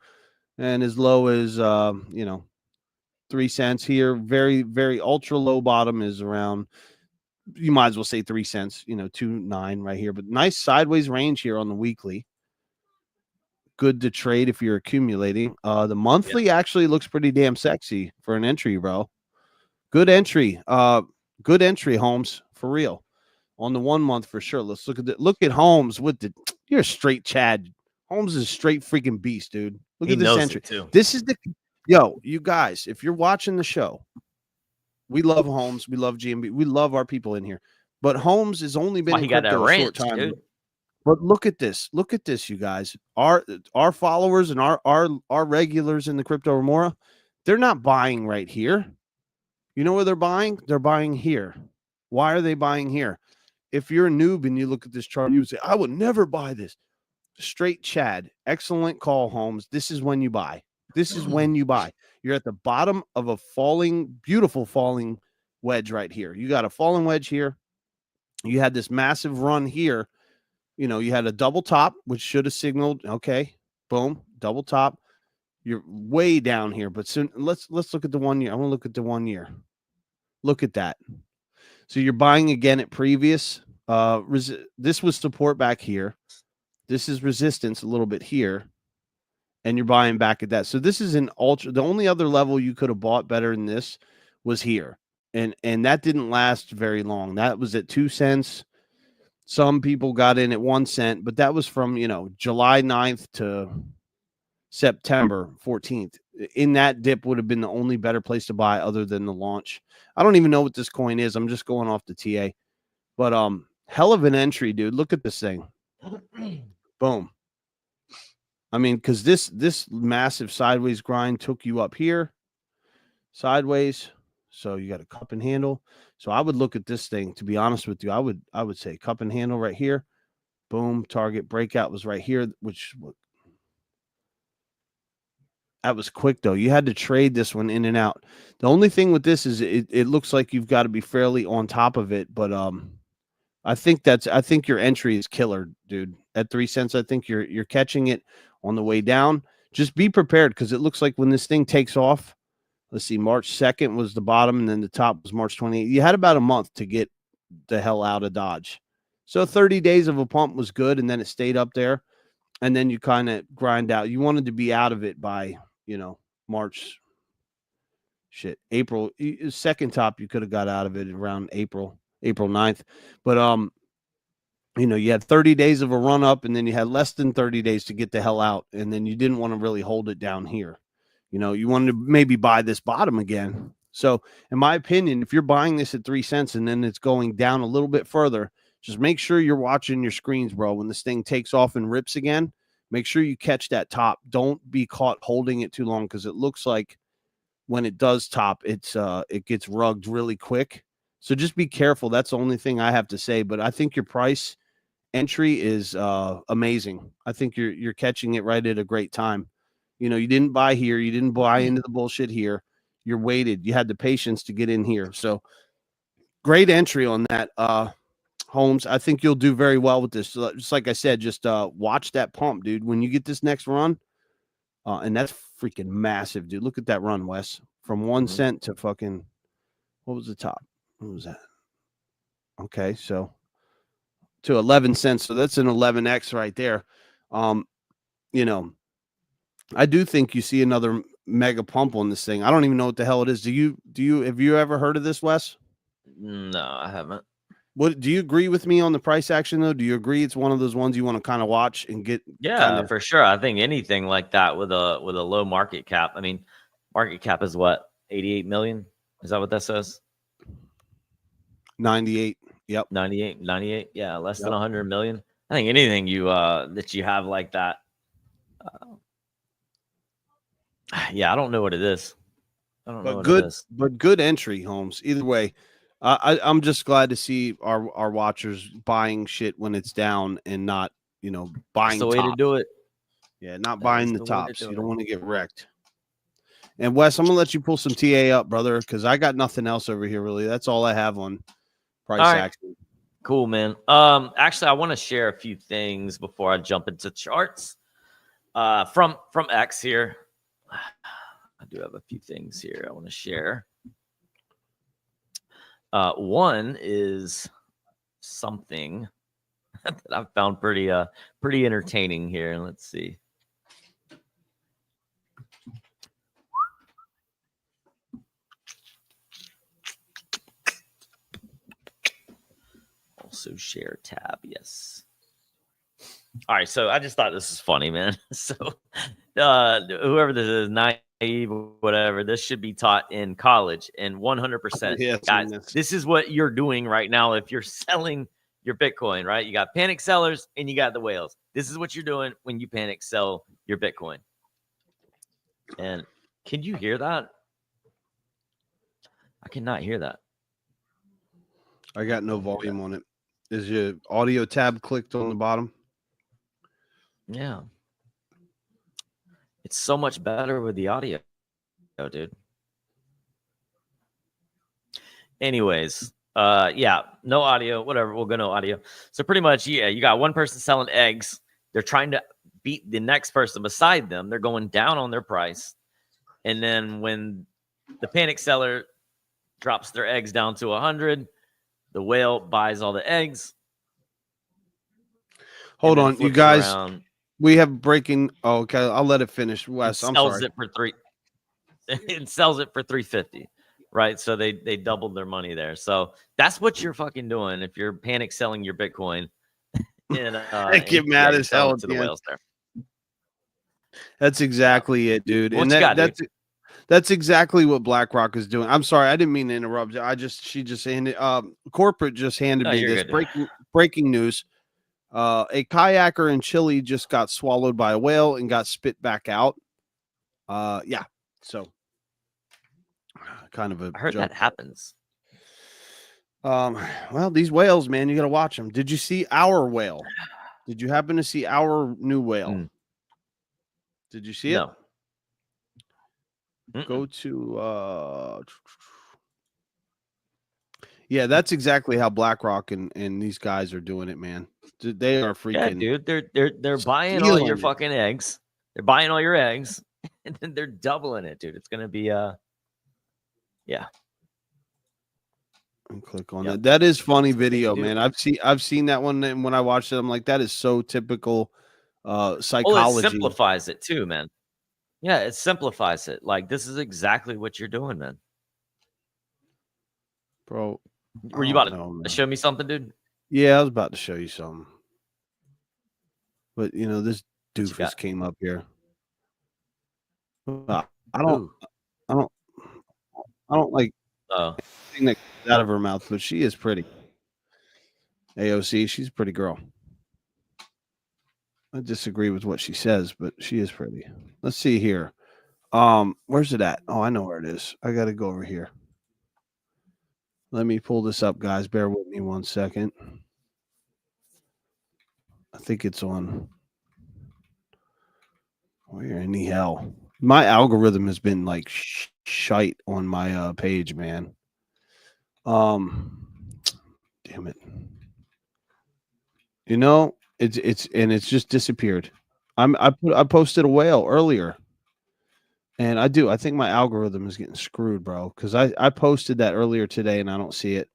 and as low as 3 cents here. Very, very ultra low bottom is around, you might as well say 3 cents, 2.9 right here, but nice sideways range here on the weekly. Good to trade if you're accumulating. The monthly actually looks pretty damn sexy for an entry, bro. Good entry. Good entry, Holmes, for real. On the 1 month for sure. Let's look at Holmes with the, you're a straight Chad. Holmes is a straight freaking beast, dude. Look at this entry. Too. This is you guys, if you're watching the show, we love Holmes, we love GMB, we love our people in here. But Holmes has only been in crypto a short time. Dude. But look at this, you guys. Our followers and our regulars in the Crypto Remora, they're not buying right here. You know where they're buying? They're buying here. Why are they buying here? If you're a noob and you look at this chart, you would say, I would never buy this. Straight Chad. Excellent call, Holmes. This is when you buy. This is when you buy. You're at the bottom of a beautiful falling wedge right here. You got a falling wedge here. You had this massive run here. You had a double top, which should have signaled, okay, boom, double top. You're way down here, but soon let's look at the 1 year. I want to look at the 1 year. Look at that. So you're buying again at previous. This was support back here. This is resistance a little bit here, and you're buying back at that. So this is an ultra. The only other level you could have bought better than this was here, and that didn't last very long. That was at 2 cents. Some people got in at 1 cent, but that was from July 9th to September 14th. In that dip would have been the only better place to buy other than the launch. I don't even know what this coin is. I'm just going off the TA. But hell of an entry, dude. Look at this thing. Boom. I mean, because this massive sideways grind took you up here. Sideways. So you got a cup and handle. So I would look at this thing, to be honest with you. I would say cup and handle right here. Boom. Target breakout was right here, which that was quick, though. You had to trade this one in and out. The only thing with this is it looks like you've got to be fairly on top of it. But I think your entry is killer, dude. At 3 cents, I think you're catching it on the way down. Just be prepared, because it looks like when this thing takes off, let's see, March 2nd was the bottom, and then the top was March 28th. You had about a month to get the hell out of Dodge. So 30 days of a pump was good, and then it stayed up there, and then you kind of grind out. You wanted to be out of it by March, April. Second top, you could have got out of it around April 9th. But you had 30 days of a run up, and then you had less than 30 days to get the hell out, and then you didn't want to really hold it down here. You wanted to maybe buy this bottom again. So in my opinion, if you're buying this at 3 cents and then it's going down a little bit further, just make sure you're watching your screens, bro. When this thing takes off and rips again, make sure you catch that top. Don't be caught holding it too long, because it looks like when it does top, it gets rugged really quick. So just be careful. That's the only thing I have to say. But I think your price entry is amazing. I think you're catching it right at a great time. You didn't buy here. You didn't buy into the bullshit here. You're waited. You had the patience to get in here. So great entry on that, Holmes. I think you'll do very well with this. Just like I said, just watch that pump, dude. When you get this next run, and that's freaking massive, dude. Look at that run, Wes. From 1 cent to fucking, what was the top? What was that? Okay, so to 11 cents. So that's an 11x right there. I do think you see another mega pump on this thing. I don't even know what the hell it is. Have you ever heard of this, Wes? No, I haven't. What do you agree with me on the price action though? Do you agree it's one of those ones you want to kind of watch and get kind Yeah, of for sure. I think anything like that with a low market cap. I mean, market cap is what, 88 million? Is that what that says? 98? Yep. 98. Yeah, less than Yep. 100 million. I think anything you that you have like that. Yeah, I don't know what it is. I don't know what it is. But good entry, Holmes. Either way, I'm just glad to see our watchers buying shit when it's down and not, That's buying the way to tops. do it. Yeah, not That is buying the the way to tops. do You it. don't want to get wrecked. And Wes, I'm gonna let you pull some TA up, brother, because I got nothing else over here really. That's all I have on price All right. action. Cool, man. Actually, I want to share a few things before I jump into charts. From X here. I do have a few things here I want to share. One is something that I found pretty entertaining here. Let's see. Also share tab, yes. All right, so I just thought this is funny, man. So whoever this is, naive, whatever, this should be taught in college. And 100%, Yeah, guys, this is what you're doing right now if you're selling your Bitcoin, right? You got panic sellers and you got the whales. This is what you're doing when you panic sell your Bitcoin. And can you hear that? I cannot hear that. I got no volume on it. Is your audio tab clicked on the bottom? Yeah. It's so much better with the audio, dude. Anyways, yeah, no audio, whatever. We'll go no audio. So pretty much, yeah, you got one person selling eggs. They're trying to beat the next person beside them. They're going down on their price. And then when the panic seller drops their eggs down to 100, the whale buys all the eggs. Hold on, you guys. Around, we have breaking. Oh, okay, I'll let it finish. Wes, I'm sorry. It sells it for 350, right? So they doubled their money there. So that's what you're fucking doing if you're panic selling your Bitcoin. And I get mad as hell to the whales there. That's exactly it, dude. What And that's exactly what BlackRock is doing. I'm sorry, I didn't mean to interrupt. She just handed corporate just handed me this breaking news. A kayaker in Chile just got swallowed by a whale and got spit back out. Yeah. So kind of a I heard joke. that happens. Well, these whales, man, you got to watch them. Did you see our whale? Did you happen to see our new whale? Did you see it? No. Go to yeah, that's exactly how BlackRock and these guys are doing it, man. They are freaking. Yeah, dude, they're buying all your fucking eggs. They're buying all your eggs, and then they're doubling it, dude. It's gonna be yeah. And click on that. That is funny video, man. I've seen that one, and when I watched it, I'm like, that is so typical psychology. Well, it simplifies it too, man. Yeah, it simplifies it. Like, this is exactly what you're doing, man. Bro, were you about to show me something, dude? Yeah, I was about to show you something. But this doofus came up here. I don't like anything that comes out of her mouth, but she is pretty. AOC, she's a pretty girl. I disagree with what she says, but she is pretty. Let's see here. Where's it at? Oh, I know where it is. I got to go over here. Let me pull this up, guys. Bear with me 1 second. I think it's on. Where in the hell? My algorithm has been like shite on my page, man. Damn it. It's just disappeared. I posted a whale earlier. And I think my algorithm is getting screwed, bro, because I posted that earlier today and I don't see it.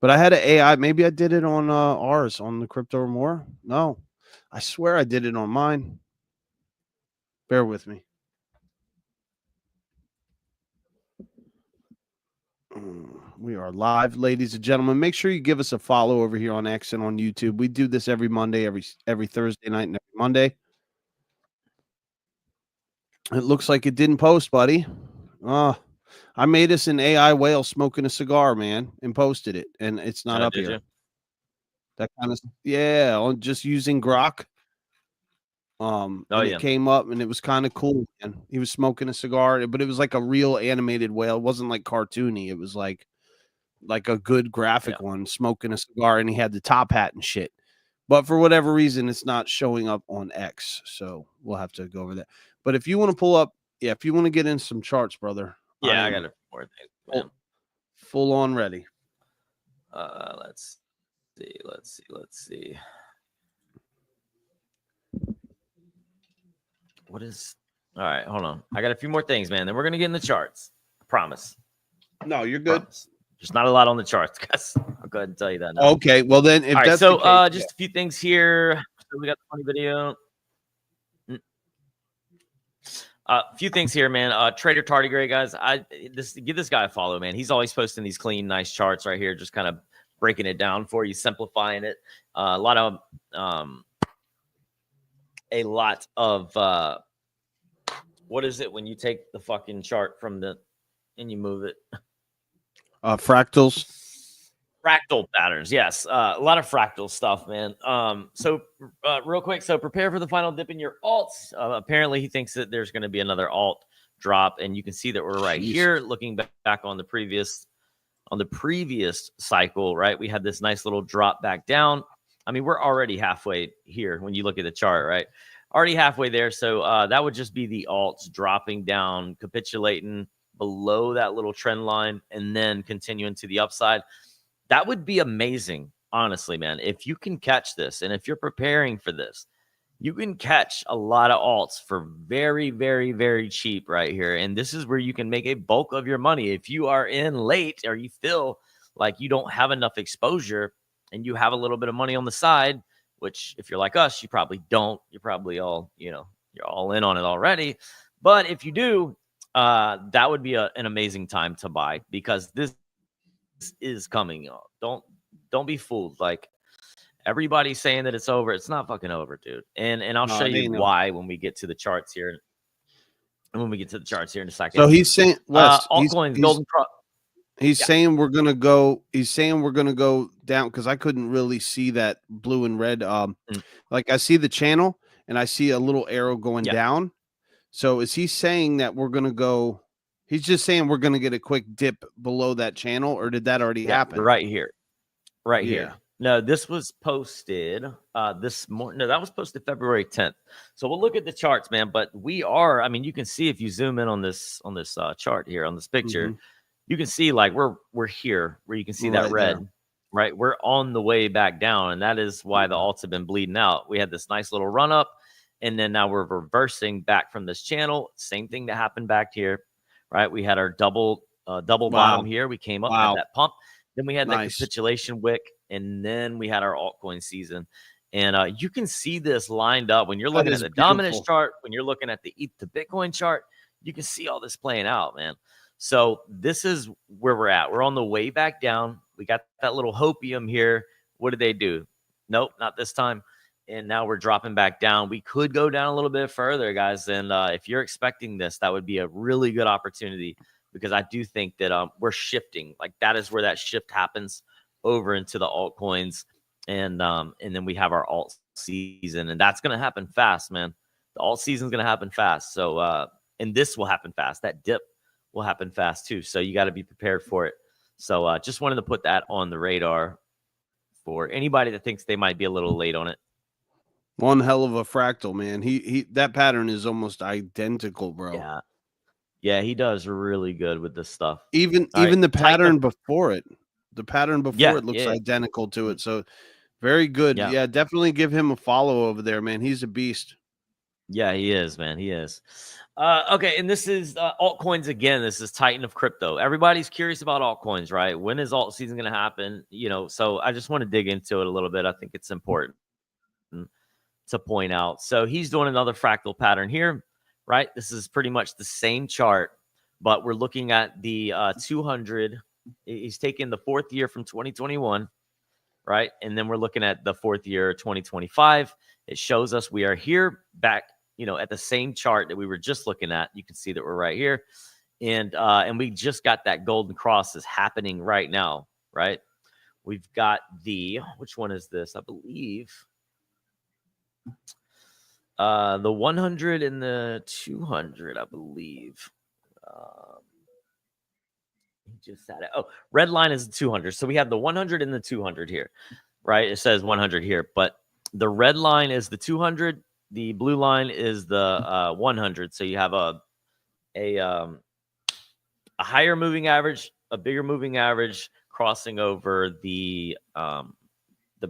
But I had an AI. Maybe I did it on ours, on the Crypto Remora. No, I swear I did it on mine. Bear with me. We are live, ladies and gentlemen. Make sure you give us a follow over here on X and on YouTube. We do this every Monday, every Thursday night, and every Monday. It looks like it didn't post, buddy. I made us an AI whale smoking a cigar, man, and posted it, and it's not up here. You? That kind of, yeah, on just using Grok. It came up, and it was kind of cool. And he was smoking a cigar, but it was like a real animated whale. It wasn't like cartoony. It was like a good graphic one, smoking a cigar, and he had the top hat and shit. But for whatever reason, it's not showing up on X, so we'll have to go over that. But if you want to pull up, if you want to get in some charts, brother. Yeah, I got a more things. Full on ready. Let's see. What is? All right, hold on. I got a few more things, man. Then we're gonna get in the charts. I promise. No, you're good. Promise. There's not a lot on the charts, guys. I'll go ahead and tell you that now. Okay, well then, if all right, that's so the case, just a few things here. So we got the funny video. A few things here, man. Trader Tardigrade, guys. Give this guy a follow, man. He's always posting these clean, nice charts right here, just kind of breaking it down for you, simplifying it. A lot of what is it when you take the fucking chart from and you move it? Fractals. Fractal patterns, yes. A lot of fractal stuff, man. So real quick, so prepare for the final dip in your alts. Apparently, he thinks that there's going to be another alt drop, and you can see that we're right here, looking back on the previous cycle, right? We had this nice little drop back down. I mean, we're already halfway here when you look at the chart, right? Already halfway there. So that would just be the alts dropping down, capitulating below that little trend line, and then continuing to the upside. That would be amazing, honestly, man. If you can catch this, and if you're preparing for this, you can catch a lot of alts for very, very, very cheap right here. And this is where you can make a bulk of your money. If you are in late or you feel like you don't have enough exposure and you have a little bit of money on the side, which if you're like us, you probably don't. You're probably all, you're all in on it already. But if you do, that would be an amazing time to buy, because this is coming. Don't be fooled. Like, everybody's saying that it's over. It's not fucking over, dude. And I'll show you why when we get to the charts here. When we get to the charts here in a second. So he's saying altcoins, golden. He's saying we're gonna go. He's saying we're gonna go down, because I couldn't really see that blue and red. Like, I see the channel and I see a little arrow going down. So is he saying that we're gonna go? He's just saying we're gonna get a quick dip below that channel, or did that already happen? Right here. Here. No, this was posted this morning. No, that was posted February 10th. So we'll look at the charts, man. But we are, I mean, you can see if you zoom in on this chart here, on this picture, you can see like we're here where you can see that red, right? We're on the way back down. And that is why the alts have been bleeding out. We had this nice little run up, and then now we're reversing back from this channel. Same thing that happened back here, right? We had our double bottom here. We came up at that pump. Then we had that capitulation wick, and then we had our altcoin season. And you can see this lined up when you're looking at the dominance chart, when you're looking at the ETH to Bitcoin chart. You can see all this playing out, man. So this is where we're at. We're on the way back down. We got that little hopium here. What did they do? Nope, not this time. And now we're dropping back down. We could go down a little bit further, guys. And if you're expecting this, that would be a really good opportunity, because I do think that we're shifting. Like, that is where that shift happens over into the altcoins. And then we have our alt season, and that's going to happen fast, man. The alt season is going to happen fast. So, and this will happen fast. That dip will happen fast too. So you got to be prepared for it. So just wanted to put that on the radar for anybody that thinks they might be a little late on it. One hell of a fractal, man. He that pattern is almost identical, bro. Yeah, he does really good with this stuff. Even the pattern before it. The pattern before it looks identical to it. So very good. Yeah, definitely give him a follow over there, man. He's a beast. Yeah, he is, man. He is. Okay, and this is altcoins again. This is Titan of crypto. Everybody's curious about altcoins, right? When is alt season going to happen? So I just want to dig into it a little bit. I think it's important to point out. So he's doing another fractal pattern here, right? This is pretty much the same chart, but we're looking at the 200 He's taking the fourth year from 2021, right? And then we're looking at the fourth year, 2025. It shows us we are here back, at the same chart that we were just looking at. You can see that we're right here. And we just got that golden cross is happening right now, right? We've got which one is this? I believe the 100 and the 200, I believe. He just said it. Oh, red line is the 200. So we have the 100 and the 200 here, right? It says 100 here, but the red line is the 200. The blue line is the 100. So you have a higher moving average, a bigger moving average crossing over the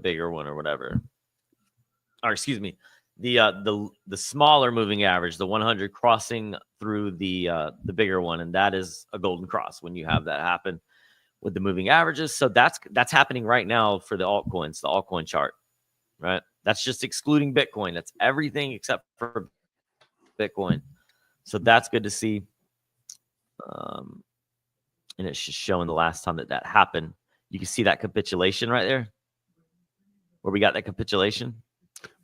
bigger one or whatever. Or excuse me, the smaller moving average, the 100 crossing through the bigger one, and that is a golden cross when you have that happen with the moving averages. So that's happening right now for the altcoins, the altcoin chart, right? That's just excluding Bitcoin. That's everything except for Bitcoin. So that's good to see. And it's just showing the last time that happened. You can see that capitulation right there, where we got that capitulation.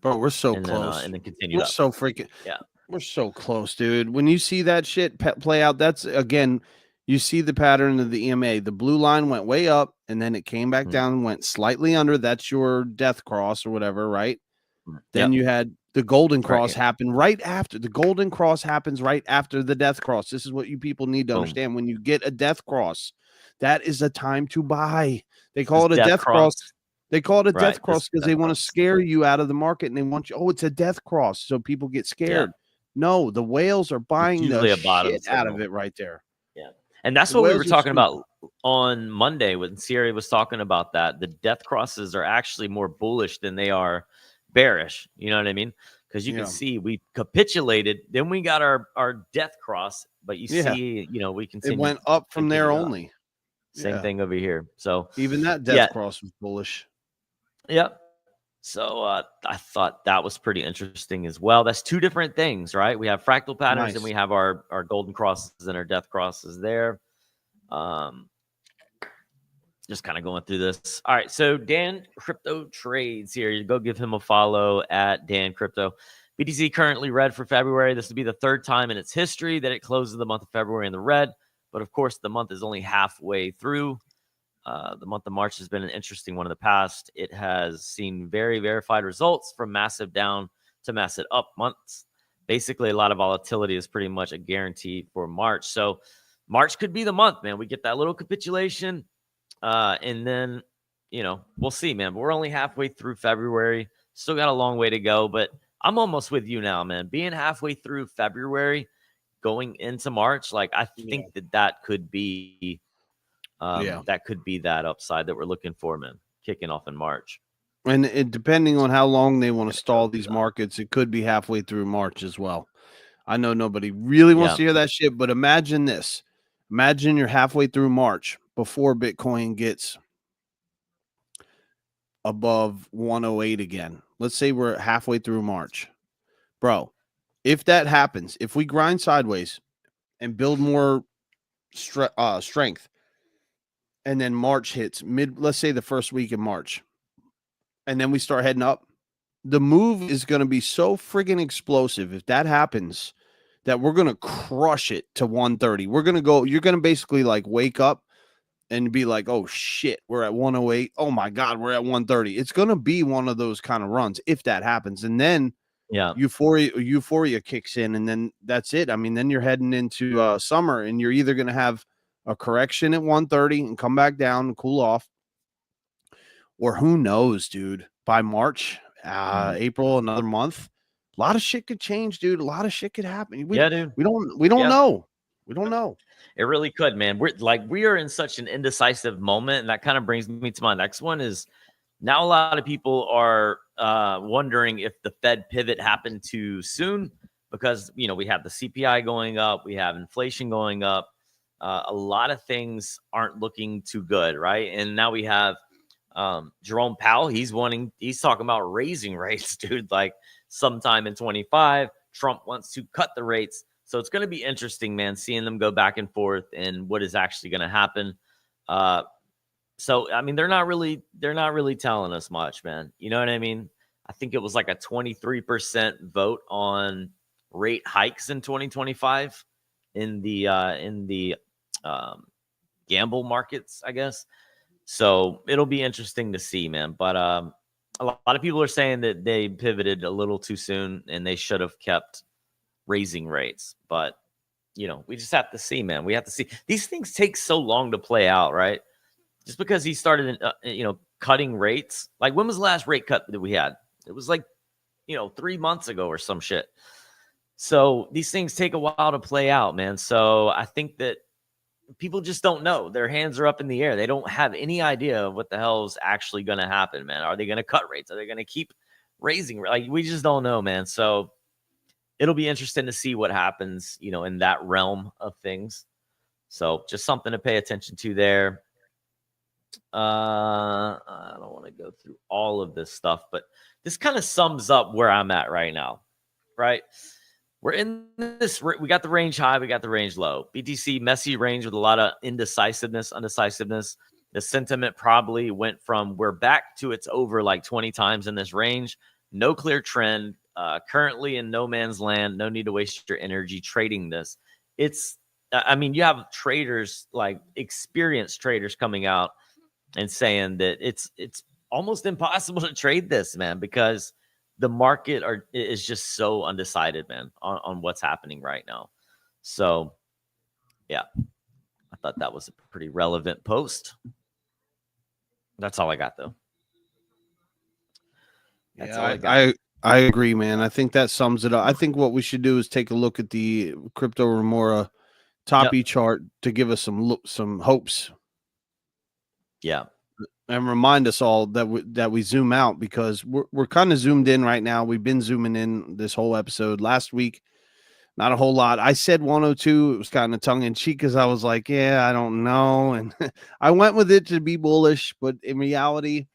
Bro, we're so close. And then continue. We're so freaking. Yeah. We're so close, dude. When you see that shit play out, that's again, you see the pattern of the EMA. The blue line went way up and then it came back down and went slightly under. That's your death cross or whatever, right? Then you had the golden cross happen right after. The golden cross happens right after the death cross. This is what you people need to understand. When you get a death cross, that is a time to buy. They call it a death cross. They call it a death cross because they want to scare you out of the market and they want you, it's a death cross. So people get scared. No, the whales are buying the shit out of it right there. Yeah. And that's what we were talking about on Monday when Siri was talking about that. The death crosses are actually more bullish than they are bearish. You know what I mean? Because you can see we capitulated, then we got our death cross, but you see, we continue. It went up from there only. Same thing over here. So even that death cross was bullish. Yep. So I thought that was pretty interesting as well. That's two different things, right? We have fractal patterns and we have our golden crosses and our death crosses there. Just kind of going through this. All right. So Dan Crypto Trades here. You go give him a follow at Dan Crypto. BTC currently red for February. This will be the third time in its history that it closes the month of February in the red. But of course, the month is only halfway through. The month of March has been an interesting one in the past. It has seen very verified results from massive down to massive up months. Basically, a lot of volatility is pretty much a guarantee for March. So March could be the month, man. We get that little capitulation. And then, we'll see, man. But we're only halfway through February. Still got a long way to go. But I'm almost with you now, man. Being halfway through February, going into March, like I think that could be that could be that upside that we're looking for, man, kicking off in March. And depending on how long they want to stall these markets, it could be halfway through March as well. I know nobody really wants to hear that shit, but imagine this. Imagine you're halfway through March before Bitcoin gets above 108 again. Let's say we're halfway through March. Bro, if that happens, if we grind sideways and build more strength, and then March hits let's say the first week in March, and then we start heading up, the move is going to be so friggin' explosive if that happens that we're going to crush it to 130. We're going to go, you're going to basically like wake up and be like, oh shit, we're at 108. Oh my God, we're at 130. It's going to be one of those kind of runs if that happens. And then euphoria kicks in, and then that's it. I mean, then you're heading into summer, and you're either going to have a correction at 130 and come back down and cool off, or who knows, dude, by March, April, another month, a lot of shit could change, dude. A lot of shit could happen. Dude. We don't know. We don't know. It really could, man. We are in such an indecisive moment, and that kind of brings me to my next one. Is now a lot of people are wondering if the Fed pivot happened too soon, because we have the CPI going up, we have inflation going up, a lot of things aren't looking too good, right? And now we have Jerome Powell. He's talking about raising rates, dude. Like sometime in 25, Trump wants to cut the rates. So it's going to be interesting, man, seeing them go back and forth and what is actually going to happen. So I mean, they're not really telling us much, man. You know what I mean? I think it was like a 23% vote on rate hikes in 2025 in the gamble markets, I guess. So it'll be interesting to see, man. But a lot of people are saying that they pivoted a little too soon and they should have kept raising rates. But we just have to see, man. We have to see. These things take so long to play out, right? Just because he started, cutting rates. Like, when was the last rate cut that we had? It was like, 3 months ago or some shit. So these things take a while to play out, man. So I think that people just don't know. Their hands are up in the air. They don't have any idea of what the hell is actually going to happen, man. Are they going to cut rates? Are they going to keep raising? Like, we just don't know, man. So it'll be interesting to see what happens, in that realm of things. So just something to pay attention to there. I don't want to go through all of this stuff, but this kind of sums up where I'm at right now, right? We're in this, we got the range high, we got the range low. BTC, messy range with a lot of undecisiveness. The sentiment probably went from we're back to it's over like 20 times in this range. No clear trend. Currently in no man's land. No need to waste your energy trading this. I mean, you have traders, like experienced traders, coming out and saying that it's almost impossible to trade this, man, because the market is just so undecided, man, on what's happening right now. So, yeah, I thought that was a pretty relevant post. That's all I got, though. That's all I got. I agree, man. I think that sums it up. I think what we should do is take a look at the Crypto Remora toppy chart to give us some hopes. Yeah. And remind us all that we zoom out, because we're kind of zoomed in right now. We've been zooming in this whole episode. Last week, not a whole lot. I said 102. It was kind of tongue in cheek because I was like, yeah, I don't know. And I went with it to be bullish, but in reality,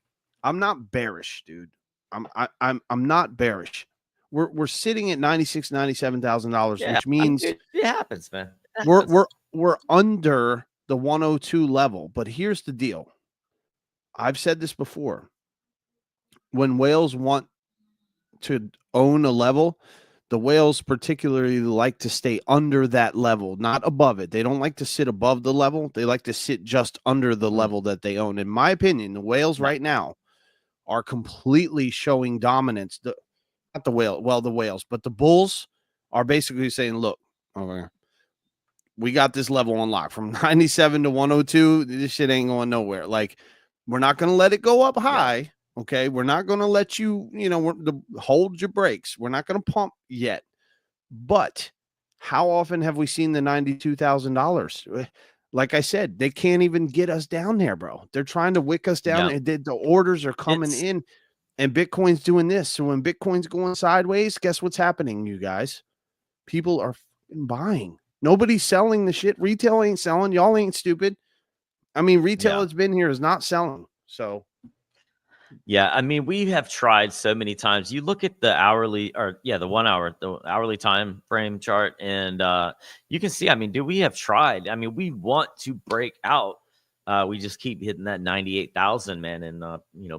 I'm not bearish, dude. I'm not bearish. We're sitting at $96,000-$97,000, which means it happens, man. We're under the 102 level. But here's the deal. I've said this before. When whales want to own a level, the whales particularly like to stay under that level, not above it. They don't like to sit above the level. They like to sit just under the level that they own. In my opinion, the whales right now are completely showing dominance. Not the whale, well, the whales, but the bulls are basically saying, look, okay, we got this level unlocked from 97 to 102. This shit ain't going nowhere. Like, we're not going to let it go up high. Yeah. Okay. We're not going to let you, hold your brakes. We're not going to pump yet. But how often have we seen the $92,000? Like I said, they can't even get us down there, bro. They're trying to wick us down. Yeah. And the orders are coming in, and Bitcoin's doing this. So when Bitcoin's going sideways, guess what's happening, you guys? People are buying. Nobody's selling the shit. Retail ain't selling. Y'all ain't stupid. I mean, retail that's been here is not selling. So, yeah, I mean, we have tried so many times. You look at the hourly, the 1 hour, the hourly time frame chart, and you can see, I mean, dude, we have tried. I mean, we want to break out. We just keep hitting that 98,000, man, and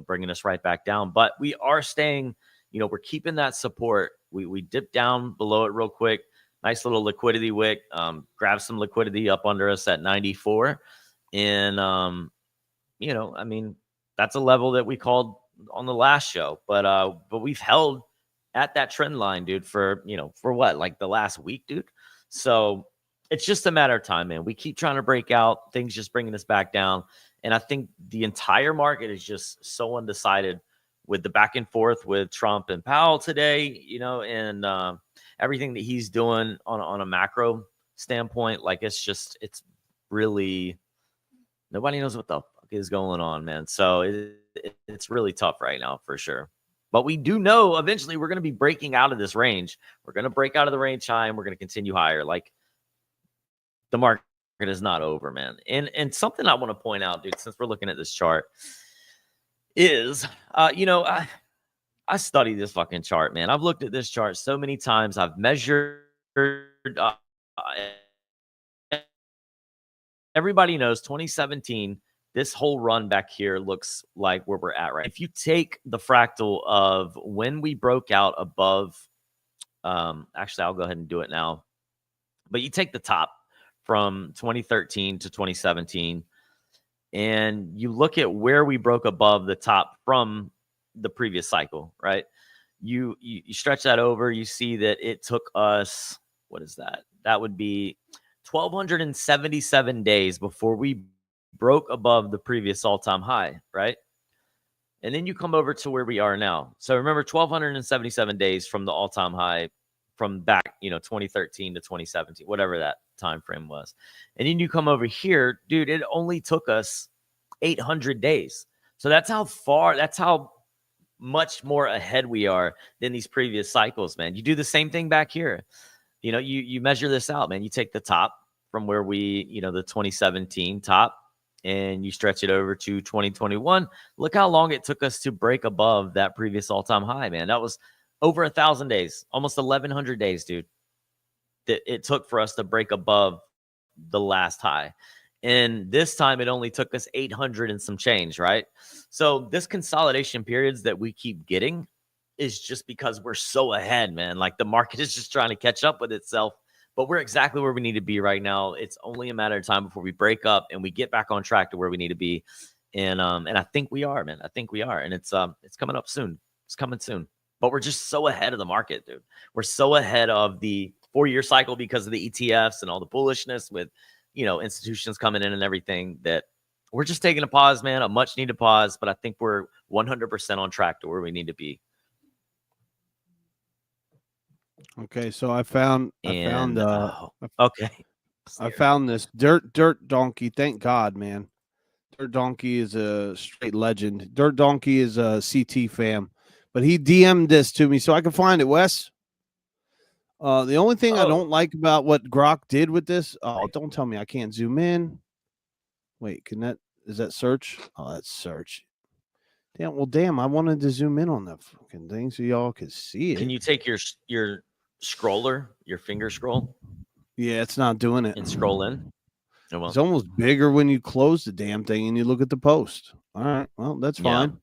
bringing us right back down. But we are staying, we're keeping that support. We dipped down below it real quick. Nice little liquidity wick. Grab some liquidity up under us at 94. And, I mean, that's a level that we called on the last show, but we've held at that trend line, dude, for what, like the last week, dude. So it's just a matter of time, man. We keep trying to break out, things just bringing us back down. And I think the entire market is just so undecided with the back and forth with Trump and Powell today, and everything that he's doing on a macro standpoint. Like, it's really, nobody knows what the fuck is going on, man. So it's really tough right now, for sure. But we do know eventually we're going to be breaking out of this range. We're going to break out of the range high, and we're going to continue higher. Like, the market is not over, man. And something I want to point out, dude, since we're looking at this chart, is, I study this fucking chart, man. I've looked at this chart so many times. I've measured. Everybody knows 2017 this whole run back here looks like where we're at, right? If you take the fractal of when we broke out above, actually, I'll go ahead and do it now. But you take the top from 2013 to 2017, and you look at where we broke above the top from the previous cycle, right? You stretch that over, you see that it took us, what is that? That would be 1,277 days before we broke above the previous all-time high, right? And then you come over to where we are now. So remember, 1,277 days from the all-time high from back, 2013 to 2017, whatever that time frame was. And then you come over here, dude, it only took us 800 days. So that's how much more ahead we are than these previous cycles, man. You do the same thing back here. You measure this out, man. You take the top from where we, the 2017 top, and you stretch it over to 2021. Look how long it took us to break above that previous all-time high, man. That was over 1,000 days, almost 1,100 days, dude, that it took for us to break above the last high. And this time it only took us 800 and some change, right? So this consolidation periods that we keep getting is just because we're so ahead, man. Like the market is just trying to catch up with itself, but we're exactly where we need to be right now. It's only a matter of time before we break up and we get back on track to where we need to be. And I think we are, man. I think we are. And it's coming up soon. It's coming soon. But we're just so ahead of the market, dude. We're so ahead of the 4-year cycle because of the ETFs and all the bullishness with, institutions coming in and everything, that we're just taking a pause, man, a much needed pause. But I think we're 100% on track to where we need to be. Okay, so I found okay. I found this Dirt Donkey. Thank God, man. Dirt Donkey is a straight legend. Dirt Donkey is a CT fam, but he DM'd this to me so I can find it, Wes. The only thing I don't like about what Grok did with this, don't tell me I can't zoom in. Wait, is that search? Oh, that's search. Damn, I wanted to zoom in on that fucking thing so y'all could see it. Can you take your scroller, your finger scroll? Yeah, it's not doing it. And scroll in. Oh, well. It's almost bigger when you close the damn thing and you look at the post. All right, well, that's fine.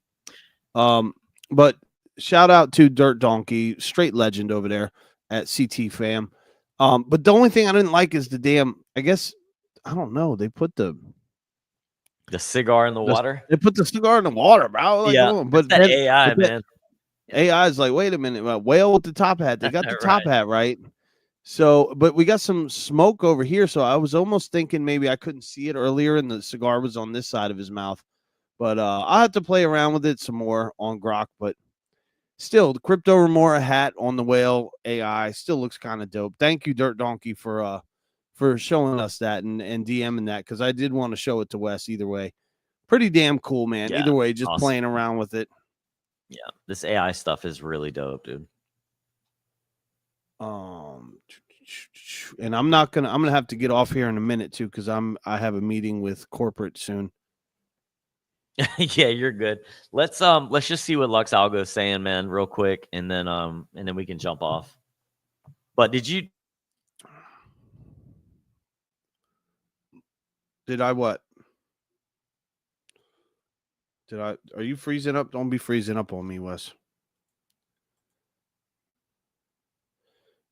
Yeah. But shout out to Dirt Donkey, straight legend over there at CT fam. But the only thing I didn't like is the damn, I guess, I don't know, they put the cigar in the water. They put the cigar in the water, bro. Like, yeah, but that AI, man. AI is like, wait a minute, whale with the top hat. They got the top hat right. So, but we got some smoke over here. So I was almost thinking maybe I couldn't see it earlier and the cigar was on this side of his mouth. But I'll have to play around with it some more on Grok. But still, the Crypto Remora hat on the whale AI still looks kind of dope. Thank you, Dirt Donkey, for showing us that and DMing that, because I did want to show it to Wes either way. Pretty damn cool, man. Yeah, either way, just awesome. Playing around with it. Yeah, this AI stuff is really dope, dude. And I'm gonna have to get off here in a minute too, because I have a meeting with corporate soon. Yeah, you're good. Let's just see what Lux Algo is saying, man, real quick, and then we can jump off. But did I what? Are you freezing up? Don't be freezing up on me, Wes.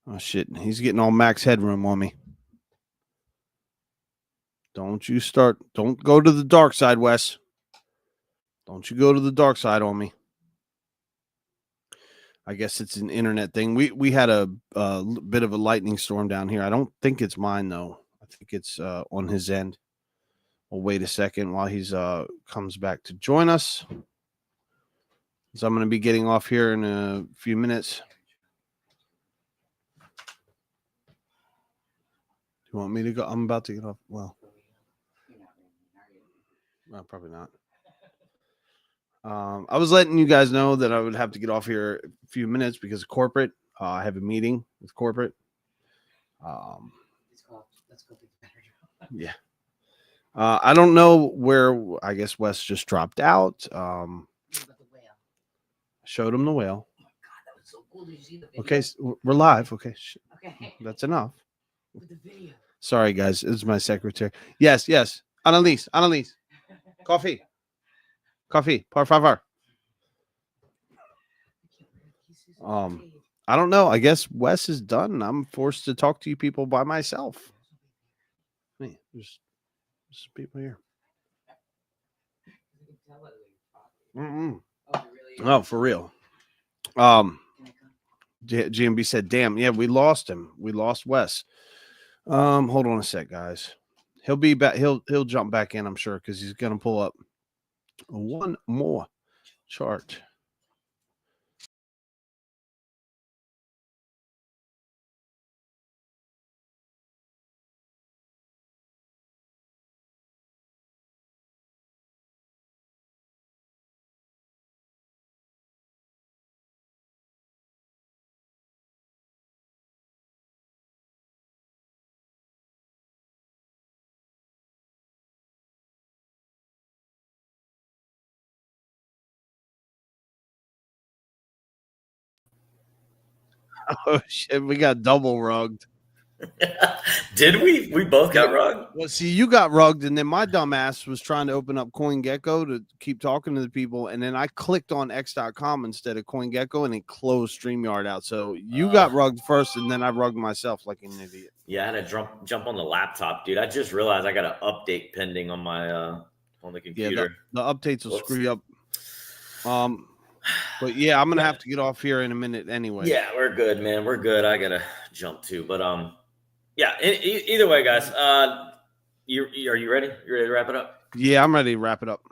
Oh, shit. He's getting all max headroom on me. Don't go to the dark side, Wes. Don't you go to the dark side on me. I guess it's an internet thing. We had a bit of a lightning storm down here. I don't think it's mine, though. I think it's on his end. We'll wait a second while he's comes back to join us. So I'm going to be getting off here in a few minutes. You want me to go? I'm about to get off. Well, probably not. I was letting you guys know that I would have to get off here a few minutes because of corporate. I have a meeting with corporate. Yeah. I don't know where. I guess Wes just dropped out. Showed him the whale. Oh my God, that was so cool. Did you see the video? Okay, we're live. Okay, that's enough. With the video. Sorry, guys. This is my secretary. Yes. Annalise. Coffee. Por favor. I don't know. I guess Wes is done. I'm forced to talk to you people by myself. Hey, there's people here. Oh, for real. GMB said, "Damn, yeah, we lost him. We lost Wes." Hold on a sec, guys. He'll be back. He'll jump back in, I'm sure, because he's gonna pull up one more chart. Oh shit, we got double rugged. Did we? We both got rugged. Well, see, you got rugged, and then my dumb ass was trying to open up CoinGecko to keep talking to the people, and then I clicked on X.com instead of CoinGecko, and it closed StreamYard out. So you got rugged first, and then I rugged myself like an idiot. Yeah, I had to jump on the laptop, dude. I just realized I got an update pending on my on the computer. Yeah, the updates will screw you up. But yeah, I'm gonna have to get off here in a minute anyway. Yeah, we're good, man. We're good. I gotta jump too, but yeah. Either way, guys. Are you ready? You ready to wrap it up? Yeah, I'm ready to wrap it up.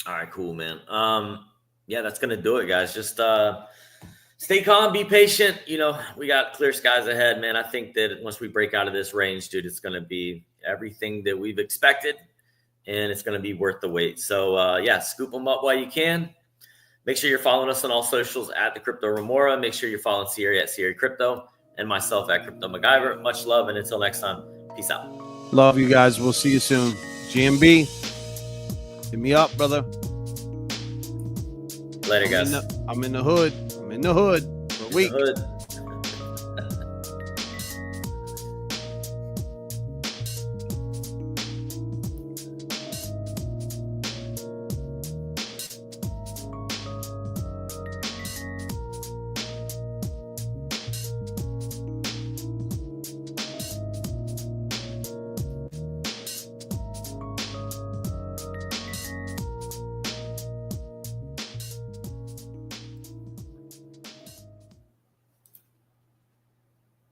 All right, cool, man. Yeah, that's gonna do it, guys. Just stay calm, be patient. You know, we got clear skies ahead, man. I think that once we break out of this range, dude, it's gonna be everything that we've expected, and it's gonna be worth the wait. So yeah, scoop them up while you can. Make sure you're following us on all socials at the Crypto Remora. Make sure you're following Sierra at Sierra Crypto and myself at Crypto MacGyver. Much love, and until next time, peace out. Love you guys. We'll see you soon. GMB, hit me up, brother. Later, guys. I'm in the hood. I'm in the hood for a week.